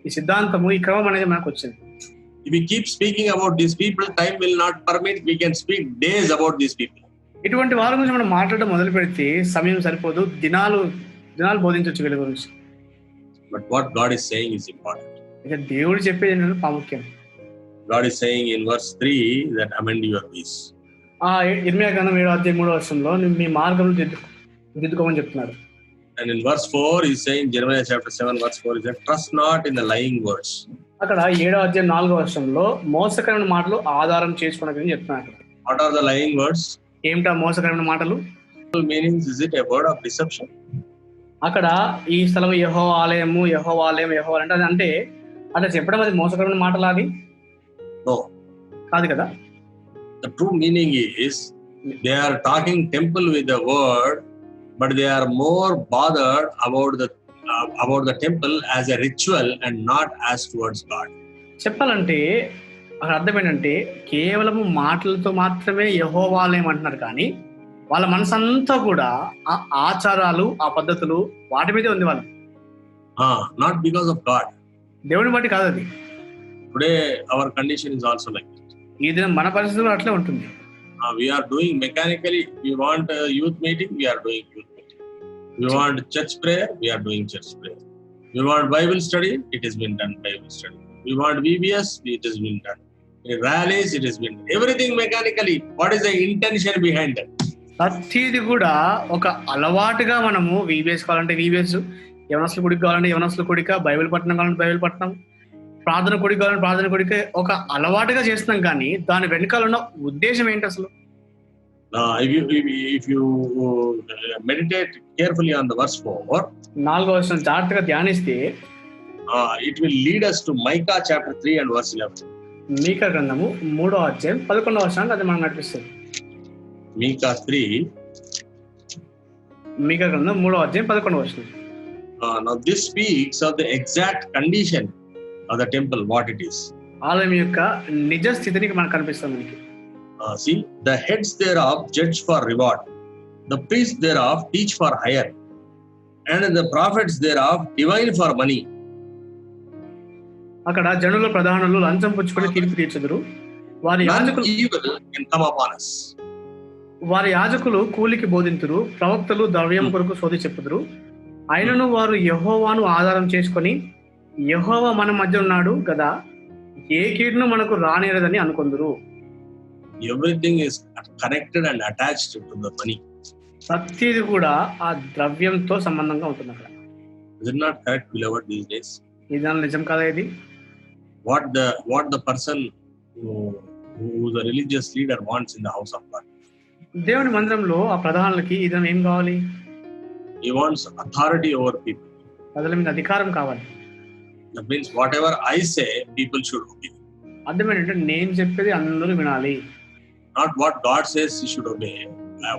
ఈ సిద్ధాంతము, ఈ క్రమం అనేది మనకు వచ్చింది. If we keep speaking about these people, time will not permit. We can speak days about these people. ఇటువంటి వారి గురించి మనం మాట్లాడడం మొదలు పెడితే సమయం సరిపోదు, దినాలు బోధించవచ్చు వీళ్ళ గురించి. But what God is saying is important. ఇక దేవుడు చెప్పేది ఏంటంటే ప్రాముఖ్యం. God is saying in verse 3 that amend your ways. ఇర్మీయా గ్రంథం 7వ అధ్యాయం 3వ వచనంలో మీ మార్గంలో దిద్దుకోమని చెప్తున్నాడు. And in verse 4 he is saying, Jeremiah chapter 7 verse 4 is that trust not in the lying words. అక్కడ 7వ అధ్యాయం 4వ వచనంలో మోసకరమైన మాటలు ఆధారం చేసుకోవడానికి చెప్తున్నాడు. What are the lying words? ఏమిటా మోసకరమైన మాటలు? Meanings, is it a word of deception? అక్కడ ఈ స్థలం యెహోవా ఆలయము, యెహోవా ఆలయం, యెహోవా అంటే అట్లా చెప్పడం అది మోసకరమైన మాటలా? అది No, కాదు కదా. the true meaning is they are talking temple with the word, but they are more bothered about the temple as a ritual and not as towards God. చెప్పాలంటే అక్కడ అర్థం ఏంటంటే కేవలము మాటలతో మాత్రమే యెహోవా ఆలయం అంటున్నారు కానీ వాళ్ళ మనసంతా కూడా ఆ ఆచారాలు, ఆ పద్ధతులు వాటి మీదే ఉంది వాళ్ళు. Not because of God. దేవుని బట్టి కాదు అది. Today our condition is also like that. ఈ దినం మన పరిస్థితి కూడా అట్లే ఉంటుంది. We are doing mechanically. We want a youth meeting, we are doing youth meeting. We want church prayer, we are doing church prayer. We want Bible study, it has been done Bible study. We want VBS, it has been done. In rallies, it has been done. Everything mechanically. What is the intention behind that? ప్రతిది కూడా ఒక అలవాటుగా మనము VBS కావాలంటే VBS, యవనస్తుల గుడికి కావాలంటే యవనస్తుల గుడిక, Bible పట్టణం కావాలంటే బైబిల్ పట్టణం, ప్రార్థన గుడికి కావాలంటే ప్రార్థన గుడికి ఒక అలవాటుగా చేస్తున్నాం. కానీ దాని వెనకాల ఉన్న ఉద్దేశం ఏంటి అసలు? If you meditate carefully on the verse 4, 4వ వచనం జాగ్రత్తగా ధ్యానిస్తే it will lead us to Micah chapter 3 and verse 11. మీకా గ్రంథము 3వ అధ్యాయం 11వ వచనాన్ని అది మనం నడిపిస్తుంది. Micah 3. మీకా గ్రంథం 3వ అధ్యాయం 11వ వచనం. Now this speaks of the exact condition of the temple, what it is. ఆలయం యొక్క నిజ స్థితిని మనకు కనిపిస్తుంది మనకి. See, the heads thereof judge for reward, the priests thereof teach for hire, and the prophets thereof divine for money. అక్కడ జనుల ప్రధానులు లంచం పుచ్చుకొని తీర్పు తీర్చుదురు, వారి యాజకులు evil can come upon us. వారి యాజకులు కూలికి బోధింతురు, ప్రవక్తలు ద్రవ్యం కొరకు శోధి చెప్పుదురు. అయినను వారు యెహోవాను ఆధారం చేసుకొని యెహోవా మన మధ్య ఉన్నాడు కదా, ఏ కీడును మనకు రానేరదని అనుకొందురు. Everything is connected and attached to the money. ప్రతిది కూడా ఆ ద్రవ్యంతో సంబంధంగా ఉంటుంది అక్కడ. Is it not correct, beloved, these days? ఇది నిజం కదా ఇది? What the person who the religious leader wants in the house of God? దేవుని మందిరంలో ఆ ప్రధానులకి ఇదం ఏం కావాలి? He wants authority over people. ప్రజల మీద అధికారం కావాలి. That means whatever I say, people should obey. అర్థం ఏంటంటే నేను చెప్పేది అందరూ వినాలి. Not what God says he should obey.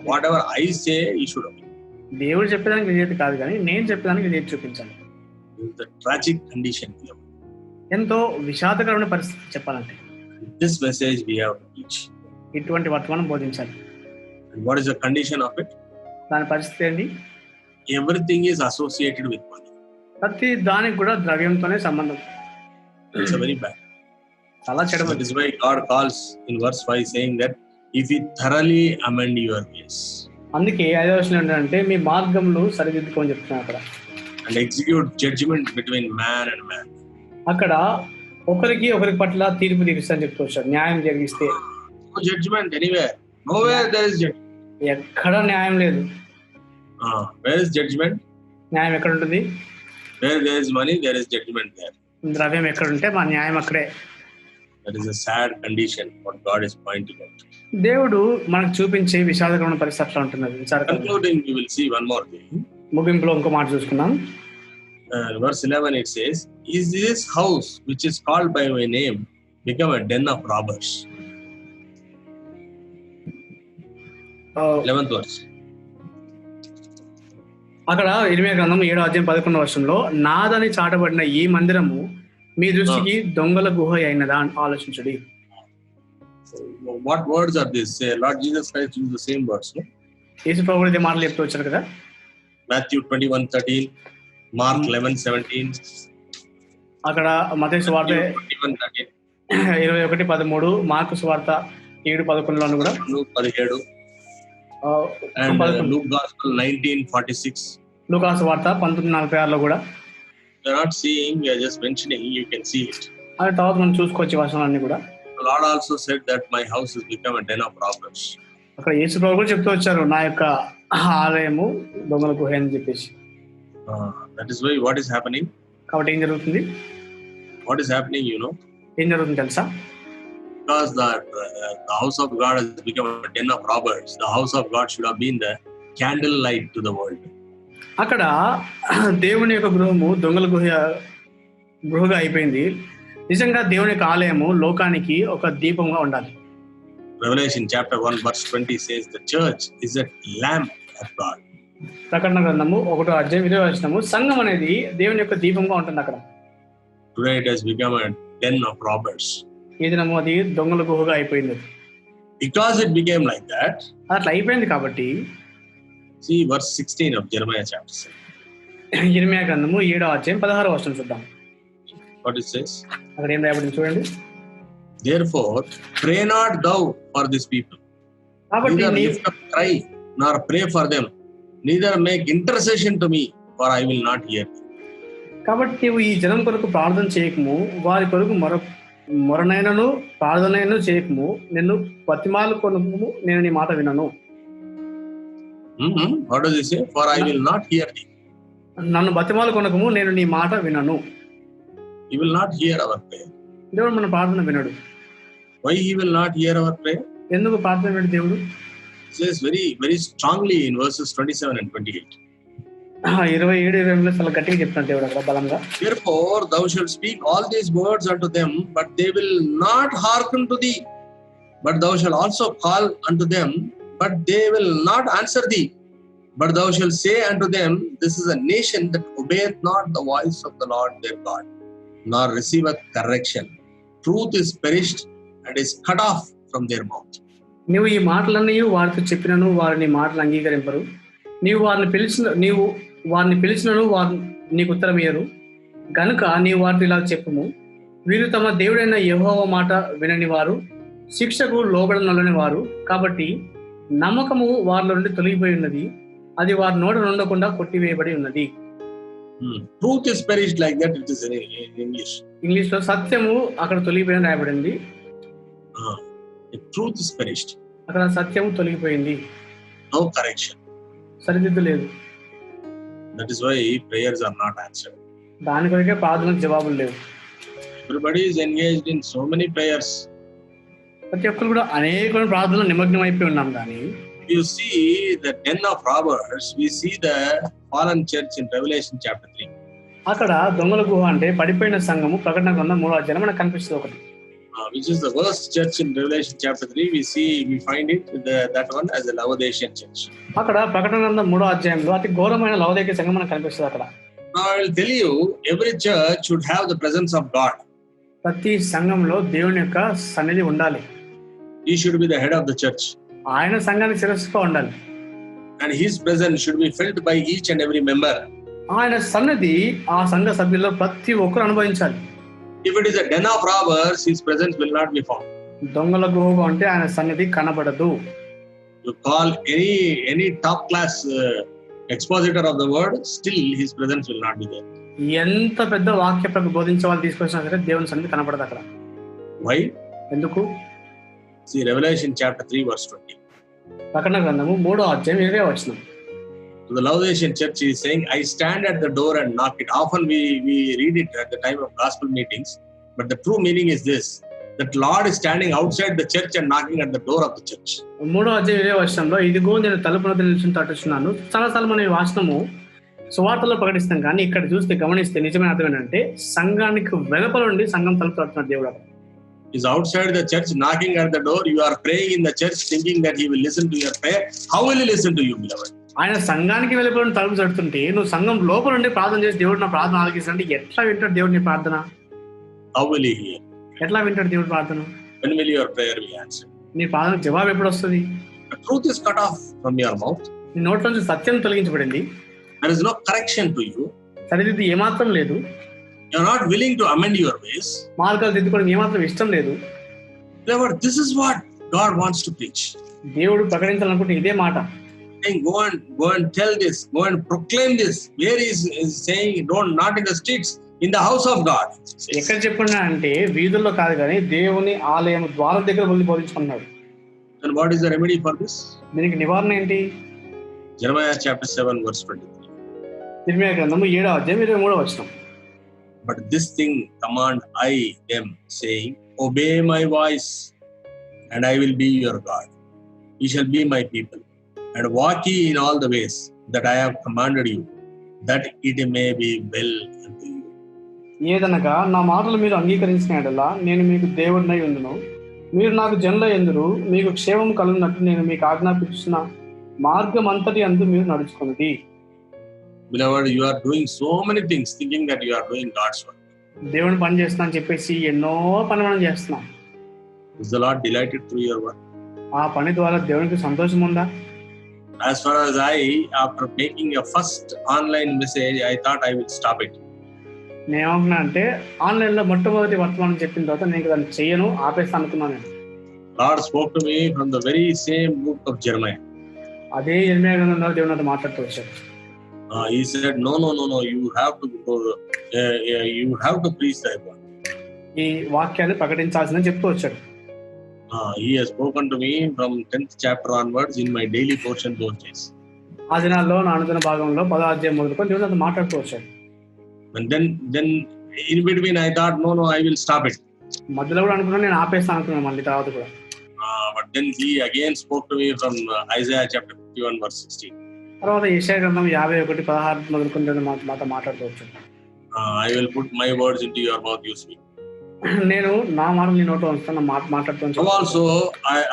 Whatever I say, he should obey. దేవుడు చెప్పేదానికి విధేయత కాదు, కానీ నేను చెప్పేదానికి విధేయత చూపించాలి. This is the tragic condition here. ఎంతో విషాదకరమైన పరిస్థితి చెప్పాలంటే. This message we have to teach. ఇటువంటి వర్తమానం బోధించాలి. And what is the condition of it? దాని పరిస్థితి ఏంటి? Everything is associated with money. ప్రతి దానికి కూడా ద్రవ్యంతోనే సంబంధం. It's a very bad. చాలా చెడు. That is why God calls in verse 5 saying that if you thoroughly amend your ways. అందుకే 5వ వచనం ఏంటంటే మీ మార్గంలో సరిదిద్దుకోని చెప్తున్నాను అక్కడ. And execute judgment between man and man. అక్కడ ఒకరికి పట్ల తీర్పు తీరుస్తాను చెప్తూ వచ్చారు. న్యాయం జరిగిస్తే. No judgment anywhere. Nowhere there is judgment. ఎక్కడ న్యాయం లేదు. Where is judgment? న్యాయం ఎక్కడ ఉంటుంది? Where there is money, there is judgment there. ద్రవ్యం ఎక్కడ ఉంటే మా న్యాయం అక్కడే. That is a sad condition what God is pointing out. దేవుడు మనకు చూపించే విషాదకరమైన పరిస్థితి అట్లా ఉంటుంది. Concluding, we will see one more thing. ముగింపులో ఇంకో మాట చూసుకున్నాం. Verse 11 it says, "Is this house which is called by my name become a den of robbers?" 11th verse. అక్కడ ఇర్మీయా గ్రంథం 7వ అధ్యాయం 11వ వచనంలో నాదని చాటబడిన ఈ మందిరము మీ దృష్టికి దొంగల గుహ అయినదా అని ఆలోచించుడి. What words are these? Lord Jesus Christ used the same words, no? యేసు ప్రభువు ఇదే మాటలు చెప్తూ వచ్చారు కదా. Matthew 21:13, Mark 11:17. అక్కడ మత్తయి సువార్త 21:13, 21:13, మార్కు సువార్త 7:11 కూడా 17. And Luke Gospel 19:46. లూకా సువార్త 19:46 కూడా. We are not seeing, we are just mentioning, you can see it. అది తర్వాత మనం చూసుకోవచ్చు వచనాలన్నీ కూడా. The Lord also said that my house has become a den of robbers. అక్కడ యేసు ప్రభువు కూడా చెప్తూ వచ్చారు నా యొక్క ఆలయము దొంగల గుహ అని చెప్పేసి. That is why what is happening? కాబట్టి ఏం జరుగుతుంది? What is happening, you know? ఏం జరుగుతుంది తెలుసా? Because the house of God has become a den of robbers. The house of God should have been the candle light to the world. అక్కడ దేవుని యొక్క గృహము దొంగల గృహగా అయిపోయింది. నిజంగా దేవుని యొక్క ఆలయము లోకానికి ఒక దీపంగా ఉండాలి. Revelation chapter 1 verse 20 says the church is a lamp of God. ప్రకటన గ్రంథము 1వ అధ్యాయం 20వ వచనము సంఘం అనేది దేవుని యొక్క దీపంగా ఉంటుంది అక్కడ. Today it has become a den of robbers. ఈ దినము అది దొంగల గుహగా అయిపోయింది. Because it became like that, అట్లా అయిపోయింది కాబట్టి see verse 16 of Jeremiah chapter 7. ఇర్మియా గ్రంథము 7వ అధ్యాయం 16వ వచనం చూద్దాం. What it says? అక్కడ ఏం రాయబడింది చూడండి. Therefore, pray not thou for this people, కాబట్టి neither lift up cry, nor pray for them, neither make intercession to me, for I will not hear thee. కాబట్టి నీవు ఈ జనం కొరకు ప్రార్థన చేయకము, వారి కొరకు మొరనైనను ప్రార్థనైనను చేయకము, నిన్ను బతిమాలు కొనుము, నేను నీ మాట వినను. What does he say? For I will not hear thee. నన్ను బతిమాలు కొనకము, నేను నీ మాట వినను. He will not hear our prayer. దేవుడు మన ప్రార్థన వినడు. Why he will not hear our prayer? ఎందుకు ప్రార్థన వినడు దేవుడు? It says very, very strongly in verses 27 and 28. 27-28 చాలా గట్టిగా చెప్తాను దేవుడు అక్కడ బలంగా. Therefore thou shalt speak all these words unto them, but they will not hearken to thee. But thou shalt also call unto them, but they will not answer thee. But thou shalt say unto them, this is a nation that obeyeth not the voice of the Lord their God, nor receiveth correction. Truth is perished and is cut off from their mouth. నీవు ఈ మాటలన్నీ వారితో చెప్పినను వారిని మాటలు అంగీకరింపరు. నీవు వారిని పిలిచినను వారు నీకు ఉత్తరం ఇయ్యరు. గనుక నీవు వారితో ఇలా చెప్పుము, వీరు తమ దేవుడైన యెహోవా మాట వినని వారు, శిక్షకు లోబడనొల్లని వారు. కాబట్టి నమ్మకము వారిలో నుండి తొలగిపోయి ఉన్నది, అది వారి నోట నుండకుండా కొట్టివేయబడి ఉన్నది. Truth is perished, like that it is in English. English లో సత్యము అక్కడ తొలగిపోయిన రాయబడింది. Truth is perished. అక్కడ సత్యము తొలగిపోయింది. No correction. సరిదిద్దు లేదు. That is why prayers are not answered. దాని కొరకే ప్రార్థనకు జవాబులు లేవు. Everybody is engaged in so many prayers. ప్రతి ఒక్కరు కూడా అనేక ప్రార్థనలు నిమగ్నం అయిపోయి ఉన్నాం. కానీ you see the den of robbers, we see the fallen church in Revelation chapter 3. అక్కడ దొంగల గుహ అంటే పడిపోయిన సంఘము ప్రకటన గ్రంథం 3వ అధ్యాయం మనకు కనిపిస్తుంది ఒకటి. Which is the worst church in Revelation chapter 3. We find it that one as a Laodicean church. అక్కడ ప్రకటన గ్రంథం 3వ అధ్యాయంలో అతి ఘోరమైన లవోదికీయ సంఘం మనకు కనిపిస్తుంది అక్కడ. Now I will tell you, every church should have the presence of God. ప్రతి సంఘంలో దేవుని యొక్క సన్నిధి ఉండాలి. He should be the head of the church. ఆయన సంఘానికి శిరస్సుగా ఉండాలి. And his presence should be felt by each and every member. ఆయన సన్నిధి ఆ సంఘ సభ్యుల్లో ప్రతి ఒక్కరు అనుభవించాలి. If it is a den of robbers, his presence will not be found. దొంగల గుహ అంటే ఆయన సన్నిధి కనబడదు. You call any top class expositor of the word, still his presence will not be there. ఎంత పెద్ద వాక్య బోధించే వాళ్ళు తీసుకొచ్చినా సరే దేవుని సన్నిధి కనబడదు అక్కడ. Why? ఎందుకు? See Revelation chapter 3 verse 20. ప్రకటన గ్రంథము 3వ అధ్యాయం 20వ వచనం. So the Laodicean church is saying, I stand at the door and knock it. Often we read it at the time of gospel meetings, but the true meaning is this, that Lord is standing outside the church and knocking at the door of the church. 3వ అధ్యాయం 20వ వచనంలో ఇదిగో నేను తలుపు వద్ద నిలుచుని తట్టుచున్నాను. చాలాసార్లు మనం ఈ వాచనము సువార్తలో ప్రకటిస్తాం, కానీ ఇక్కడ చూస్తే గమనిస్తే నిజమైన అర్థం ఏంటంటే సంఘానికి వెలుపల నుండి సంఘం తలుపు తట్టుతున్న దేవుడు is outside the church knocking at the door. You are praying in the church thinking that he will listen to your prayer. How will he listen to you, beloved? ఆయన సంఘానికి వెలుపల నుండి తలుపు తడుతుంటే నువ్వు సంఘం లోపల నుండి ప్రార్థన చేసి దేవుడు నా ప్రార్థన ఆలకిస్తానంటే ఎట్లా వింటాడు దేవుడు నీ ప్రార్థన? How will he hear? ఎట్లా వింటాడు దేవుడు ప్రార్థన? When will your prayer be answered? నీ ప్రార్థనకు జవాబు ఎప్పుడు వస్తుంది? The truth is cut off from your mouth. నీ నోట్ల నుంచి సత్యం తొలగించబడింది. There is no correction to you. సరిదిద్దు ఏమాత్రం లేదు. You are not willing to amend your ways. మార్గాలు దిద్దుకోవడం ఏమాత్రం ఇష్టం లేదు. Beloved, this is what God wants to preach. దేవుడు ప్రకటించాలనుకుంటే ఇదే మాట. Saying, go and tell this, go and proclaim this. Where is saying, don't, not in the streets, in the house of God. ఎక్కడ చెప్పినా అంటే వీధుల్లో కాదు, కానీ దేవుని ఆలయం ద్వారం దగ్గర వెళ్ళి బోధించుకున్నాడు. And what is the remedy for this? దీనికి నివారణ ఏంటి? Jeremiah chapter 7 verse 23. ఇర్మియా గ్రంథము 7వ అధ్యాయం 23వ వచనం. But this thing command I them, saying, obey my voice, and I will be your God. Ye shall be my people, and walk ye in all the ways that I have commanded you, that it may be well unto you. ఏదనగా నా మాటలు మీరు అంగీకరించిన యెడల నేను మీకు దేవుడినై ఉండును, మీరు నాకు జనులై ఉందురు, మీకు క్షేమం కలుగునట్లు నేను మీకు ఆజ్ఞాపించిన మార్గం అంతటి అందు మీరు నడుచుకొనుడి. Beloved, you are doing so many things thinking that you are doing God's work. దేవుని పని చేస్తున్నా అని చెప్పేసి ఎన్నో పని మనం చేస్తున్నాం. Is the Lord delighted through your work? ఆ పని ద్వారా దేవునికి సంతోషం ఉందా? As far as after making a first online message, I thought I will stop it. నేనేమంటున్నా అంటే ఆన్లైన్లో మొట్టమొదటి వర్తమానం చెప్పిన తర్వాత నేను దాన్ని చెయ్యను, ఆపేస్తా అనుకున్నాను నేను. God spoke to me from the very same book of Jeremiah. అదే ఇర్మియా గ్రంథంలో దేవుడు నాతో మాట్లాడుతూ వచ్చాడు. He said, no, you have to go, you have to preach the word. ఈ వాక్యాన్ని ప్రకటించాల్సిందని చెప్తూ వచ్చాడు. He has spoken to me from 10th chapter onwards in my daily portion those days. ఆ దినాల్లో నా అనుదిన భాగంలో 10వ అధ్యాయం మొదలుకొని దేవుడు నాతో మాట్లాడుతూ వచ్చాడు. And then in between I thought, no, I will stop it. మధ్యలో కూడా అనుకున్నాను నేను ఆపేస్తాను అనుకున్నాను మళ్ళీ తర్వాత కూడా. But then he again spoke to me from Isaiah chapter 51 verse 16. తర్వాత యెషయా గ్రంథం 51:16 మొదలుకొని దేవుడు మాతో మాట్లాడుతూ వచ్చాడు. I will put my words into your mouth, you speak. నేను నా మాటలు నీ నోట్లో ఉంచుతాను, మాట్లాడుతూ వచ్చాను. Also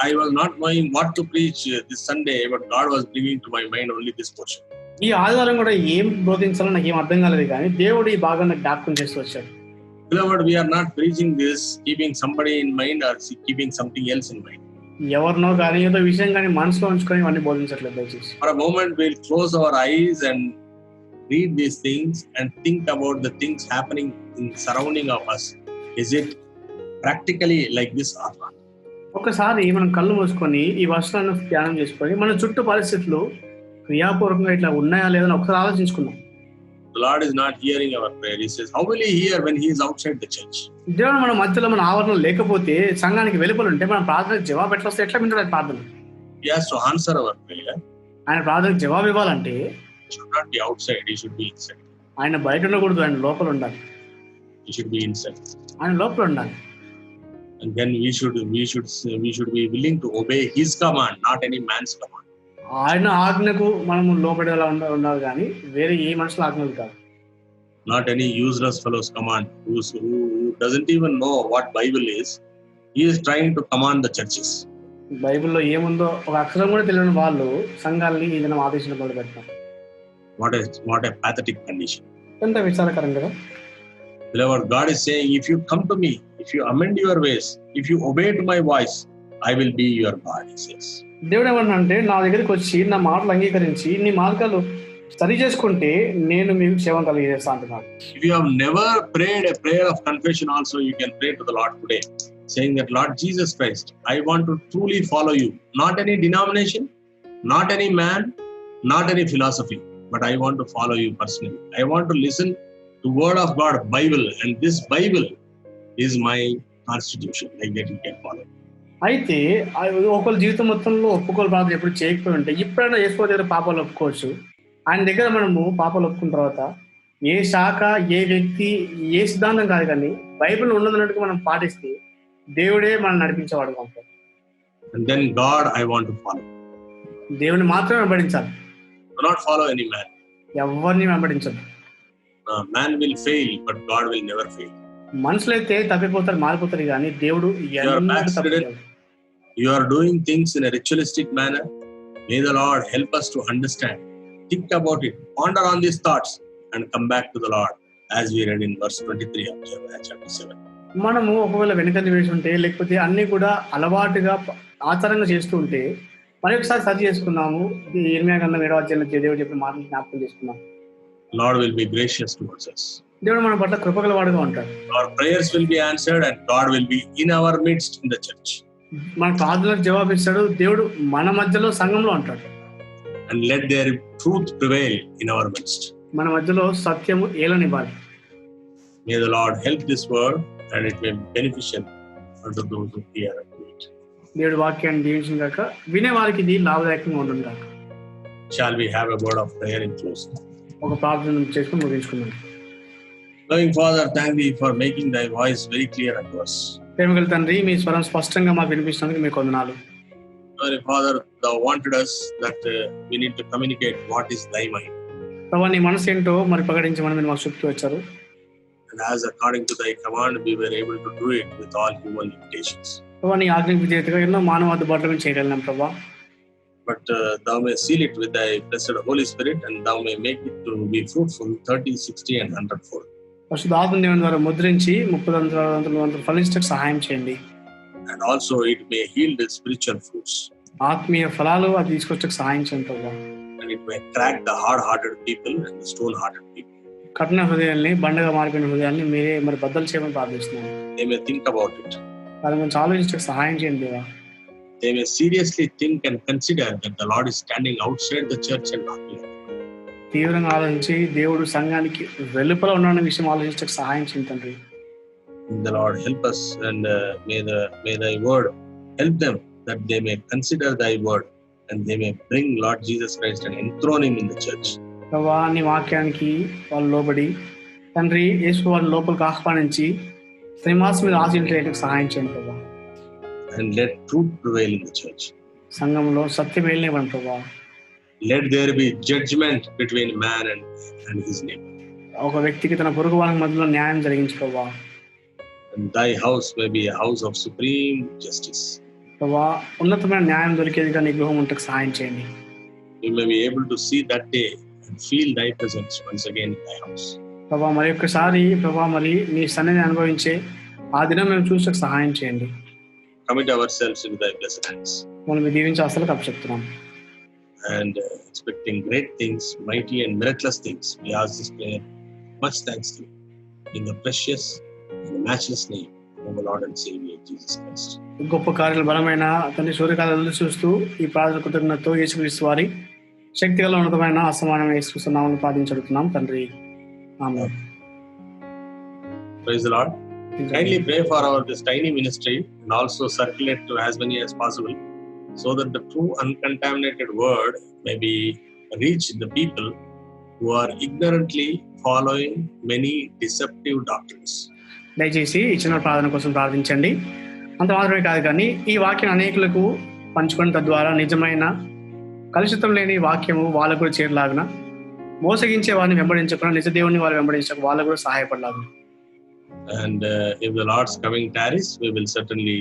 I was not knowing what to preach this Sunday, but God was bringing to my mind only this portion. ఈ ఆదివారం కూడా ఏం బోధించాలో నాకు ఏం అర్థం కాలేదు, కానీ దేవుడు ఈ భాగాన్ని జ్ఞాపకం చేస్తూ వచ్చాడు. Beloved, we are not preaching this keeping somebody in mind or keeping something else in mind. ఎవరినో కానీ ఏదో విషయం కానీ మనసులో ఉంచుకొని ఇవన్నీ బోధించట్లేదు దయచేసి. For a moment we'll close our eyes and read these things and think about the things happening in surrounding of us. Is it practically like this or not? ఒకసారి మనం కళ్ళు మూసుకొని ఈ వచనాలను ధ్యానం చేసుకొని మన చుట్టూ పరిస్థితులు క్రియాపూర్వకంగా ఇట్లా ఉన్నాయా లేదని ఒకసారి ఆలోచించుకుందాం. The Lord is not hearing our prayer. He says, how will he hear when he is outside the church? దేవుడు మన మధ్యలో మన ఆవరణలో లేకపోతే, సంఘానికి వెలుపల ఉంటే మన ప్రార్థనకు జవాబు ఎట్లా వస్తే ఎట్లా వింటాడు ప్రార్థన? He has to answer our prayer. ఆయన ప్రార్థనకు జవాబు ఇవ్వాలంటే He should not be outside, he should be inside. ఆయన బయట ఉండకూడదు, ఆయన లోపల ఉండాలి. He should be inside. ఆయన లోపల ఉండాలి. And then we should be willing to obey his command, not any man's command. ఆయన ఆజ్ఞకు మనము లోపడేలా ఉండాలి, కానీ వేరే ఏ మనుషుల ఆజ్ఞలు కాదు. Not any useless fellow's command who doesn't even know what Bible is. He is trying to command the churches. బైబిల్లో ఏముందో ఒక అక్షరం కూడా తెలియని వాళ్ళు సంఘాలని ఈ దినం ఆదేశించడం మొదలు పెట్టారు. What a pathetic condition. ఎంత విచారకరం కదా. Beloved, God is saying, if you come to me, if you amend your ways, if you obey to my voice, I will be your God, he says. దేవుడు ఏమన్నా నా దగ్గరికి వచ్చి నా మాటలు అంగీకరించి నీ మార్గాలు సరి చేసుకుంటే నేను మీకు క్షేమం కలిగజేస్తా అంటున్నాను. If you have never prayed a prayer of confession also, you can pray to the Lord today, saying that, Lord Jesus Christ, I want to truly follow you. Not any denomination, not any man, not any philosophy, but I want to follow you personally. I want to listen to word of God, Bible, and this Bible is my constitution, like that you can follow. అయితే ఒకళ్ళ జీవితం మొత్తంలో ఒప్పుకోలు ప్రార్థన ఎప్పుడు చేయకపోయి ఉంటే ఇప్పుడైనా యేసు దగ్గర పాపాలు ఒప్పుకోవచ్చు. ఆయన దగ్గర మనము పాపాలు ఒప్పుకున్న తర్వాత ఏ శాఖ, ఏ వ్యక్తి, ఏ సిద్ధాంతం కాదు, కానీ బైబిల్ ఉన్నదన్నట్టుగా మనం పాటిస్తే దేవుడే మనం నడిపించేవాడు ఉంటాడు. And then God I want to follow. దేవుని మాత్రమే వెంబడించాలి. Do not follow any man. ఎవరిని వెంబడించదు. Man will fail, but God will never fail. మనుషులైతే తప్పిపోతారు, మారిపోతారు, కానీ దేవుడు you are doing things in a ritualistic manner. May the Lord help us to understand. Think about it, ponder on these thoughts and come back to the Lord, as we read in verse 23 of Jeremiah chapter 7. మనము ఒకవేళ వెనకంది వేసి ఉంటే, లేకపోతే అన్ని కూడా అలవాటుగా ఆచారంగా చేస్తూ ఉంటే మరి ఒకసారి సరి చేసుకున్నాము. ఇర్మియా గ్రంథం 7వ అధ్యాయంలో దేవుడు చెప్పిన మాటలు జ్ఞాపకం చేసుకున్నాం. Lord will be gracious towards us. దేవుడు మన పట్ల కృపగలవాడుగా ఉంటాడు. Our prayers will be answered and God will be in our midst in the church. మన ప్రార్థనలకు జవాబు ఇస్తాడు. దేవుడు మన మధ్యలో సంఘంలో ఉంటాడు. And let their truth prevail in our midst. మన మధ్యలో సత్యము ఏలనివ్వాలి. May the Lord help this word and it may be beneficial unto those who hear it. దేవుడు వాక్యాన్ని దీవించిన గాక, వినే వారికి ఇది లాభదాయకంగా ఉంటుంది గాక. Shall we have a word of prayer in closing? ఒక ప్రార్థన చేసుకుని ముగించుకుందాం. Loving Father, thank thee for making thy voice very clear unto us. ప్రేమగల తండ్రి, మీ స్వరం స్పష్టంగా మాకు వినిపిస్తున్నందుకు మీకు వందనాలు. Holy Father, thou wanted us that we need to communicate what is thy mind. ప్రభువా, నీ మనసు ఏంటో మరి ప్రకటించమని మీరు మాకు చెప్తూ వచ్చారు. And as according to thy command, we were able to do it with all human limitations. ప్రభువా, నీ ఆజ్ఞకు విధేయతగా ఎన్నో మానవ అందుబాటులో చేయగలిగినాం ప్రభువా. But thou may seal it with thy blessed Holy Spirit, and thou may make it to be fruitful 30, 60 and 100-fold. పరిశుద్ధాత్మ దేవుని ద్వారా ముద్రించి 30, 100 ఫలించడానికి సహాయం చేయండి. and also it may yield spiritual fruits. ఆత్మీయ ఫలాలు అది తీసుకొచ్చే సహాయం చేయండి ప్రభా. And it may crack the hard-hearted people and the stone-hearted people. కఠిన హృదయాల్ని, బండగా మారిపోయిన హృదయాల్ని మీరే మరి బద్దలు చేయమని ప్రార్థిస్తున్నాను. They may think about it. దాని గురించి ఆలోచించడానికి సహాయం చేయండి దేవా. They may seriously think and consider that the Lord is standing outside the church and knocking. తీవ్రంగా ఆలోచించి దేవుడు సంఘానికి వెలుపల ఉన్న విషయం ఆలోచించడానికి సహాయం చేయండి తండ్రి. The Lord help us, and may thy word help them, that they may consider thy word and they may bring Lord Jesus Christ and enthrone him in the church. ప్రభా నీ వాక్యానికి వాళ్ళు లోబడి తండ్రి యేసు వారిని లోపలికి ఆహ్వానించి శ్రీనివాస్ మీద ఆశీర్వదించడానికి సహాయం చేయండి ప్రభా. And let truth prevail in the church. సంఘంలో సత్యం వెళ్ళనివ్వండి ప్రభా. Let there be judgment between man and his neighbor. ఒక వ్యక్తికి తన పొరుగు వారి మధ్యలో న్యాయం జరిగించు ప్రభా. And thy house may be a house of supreme justice. ప్రభా ఉన్నతమైన న్యాయం దొరికేదిగా నీ గృహం ఉంటకు సహాయం చేయండి. You may be able to see that day and feel thy presence once again in thy house. ప్రభా మరి ఒక్కసారి ప్రభా మరి నీ సన్నిధిని అనుభవించే ఆ దినం మేము చూసకు సహాయం చేయండి. Commit ourselves into thy blessed hands. మనం దీవించి అసలు అప్పచెప్తున్నాం. And expecting great things, mighty and miraculous things, we ask this prayer. Much thanks to you. In the precious and the matchless name of the Lord and Savior Jesus Christ. గొప్ప కార్యాలు బలమైన తండ్రి సూర్యకాలను చూస్తూ ఈ ప్రార్థన కృతజ్ఞతతో యేసుక్రీస్తు వారి శక్తిగల ఉన్నతమైన అసమానమైన యేసుక్రీస్తు నామములో ప్రార్థించుతున్నాం తండ్రి. ఆమేన్. Praise the Lord. Kindly pray for this tiny ministry and also circulate to as many as possible, so that the true uncontaminated word may be reached the people who are ignorantly following many deceptive doctrines. దయచేసి ఇచ్చిన ప్రార్థన కోసం ప్రార్థించండి. అంత మాత్రమే కాదు కానీ ఈ వాక్యం అనేకులకు పంచుకున్న తద్వారా నిజమైన కలుషితం లేని వాక్యము వాళ్ళకు కూడా చేరలాగున, మోసగించే వారిని వెంబడించకుండా నిజ దేవుని వారు వెంబడించక వాళ్ళకు కూడా సహాయపడలాగు. And if the Lord's coming tarries, we will certainly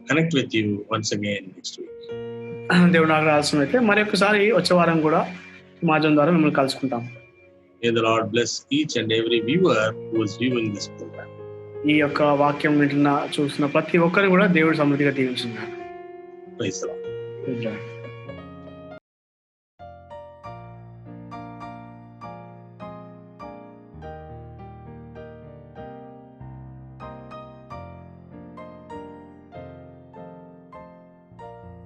connect with you once again next week. దేవుడు నాకు రావాల్సిన అయితే మరి ఒక్కసారి వచ్చే వారం కూడా మాధ్యమం ద్వారా మిమ్మల్ని కలుసుకుంటాం. May the Lord bless each and every viewer who is viewing this program. ఈ యొక్క వాక్యం వింటున్న చూస్తున్న ప్రతి ఒక్కరు కూడా దేవుడు సమృద్ధిగా దీవించున్నాడు. Praise the Lord.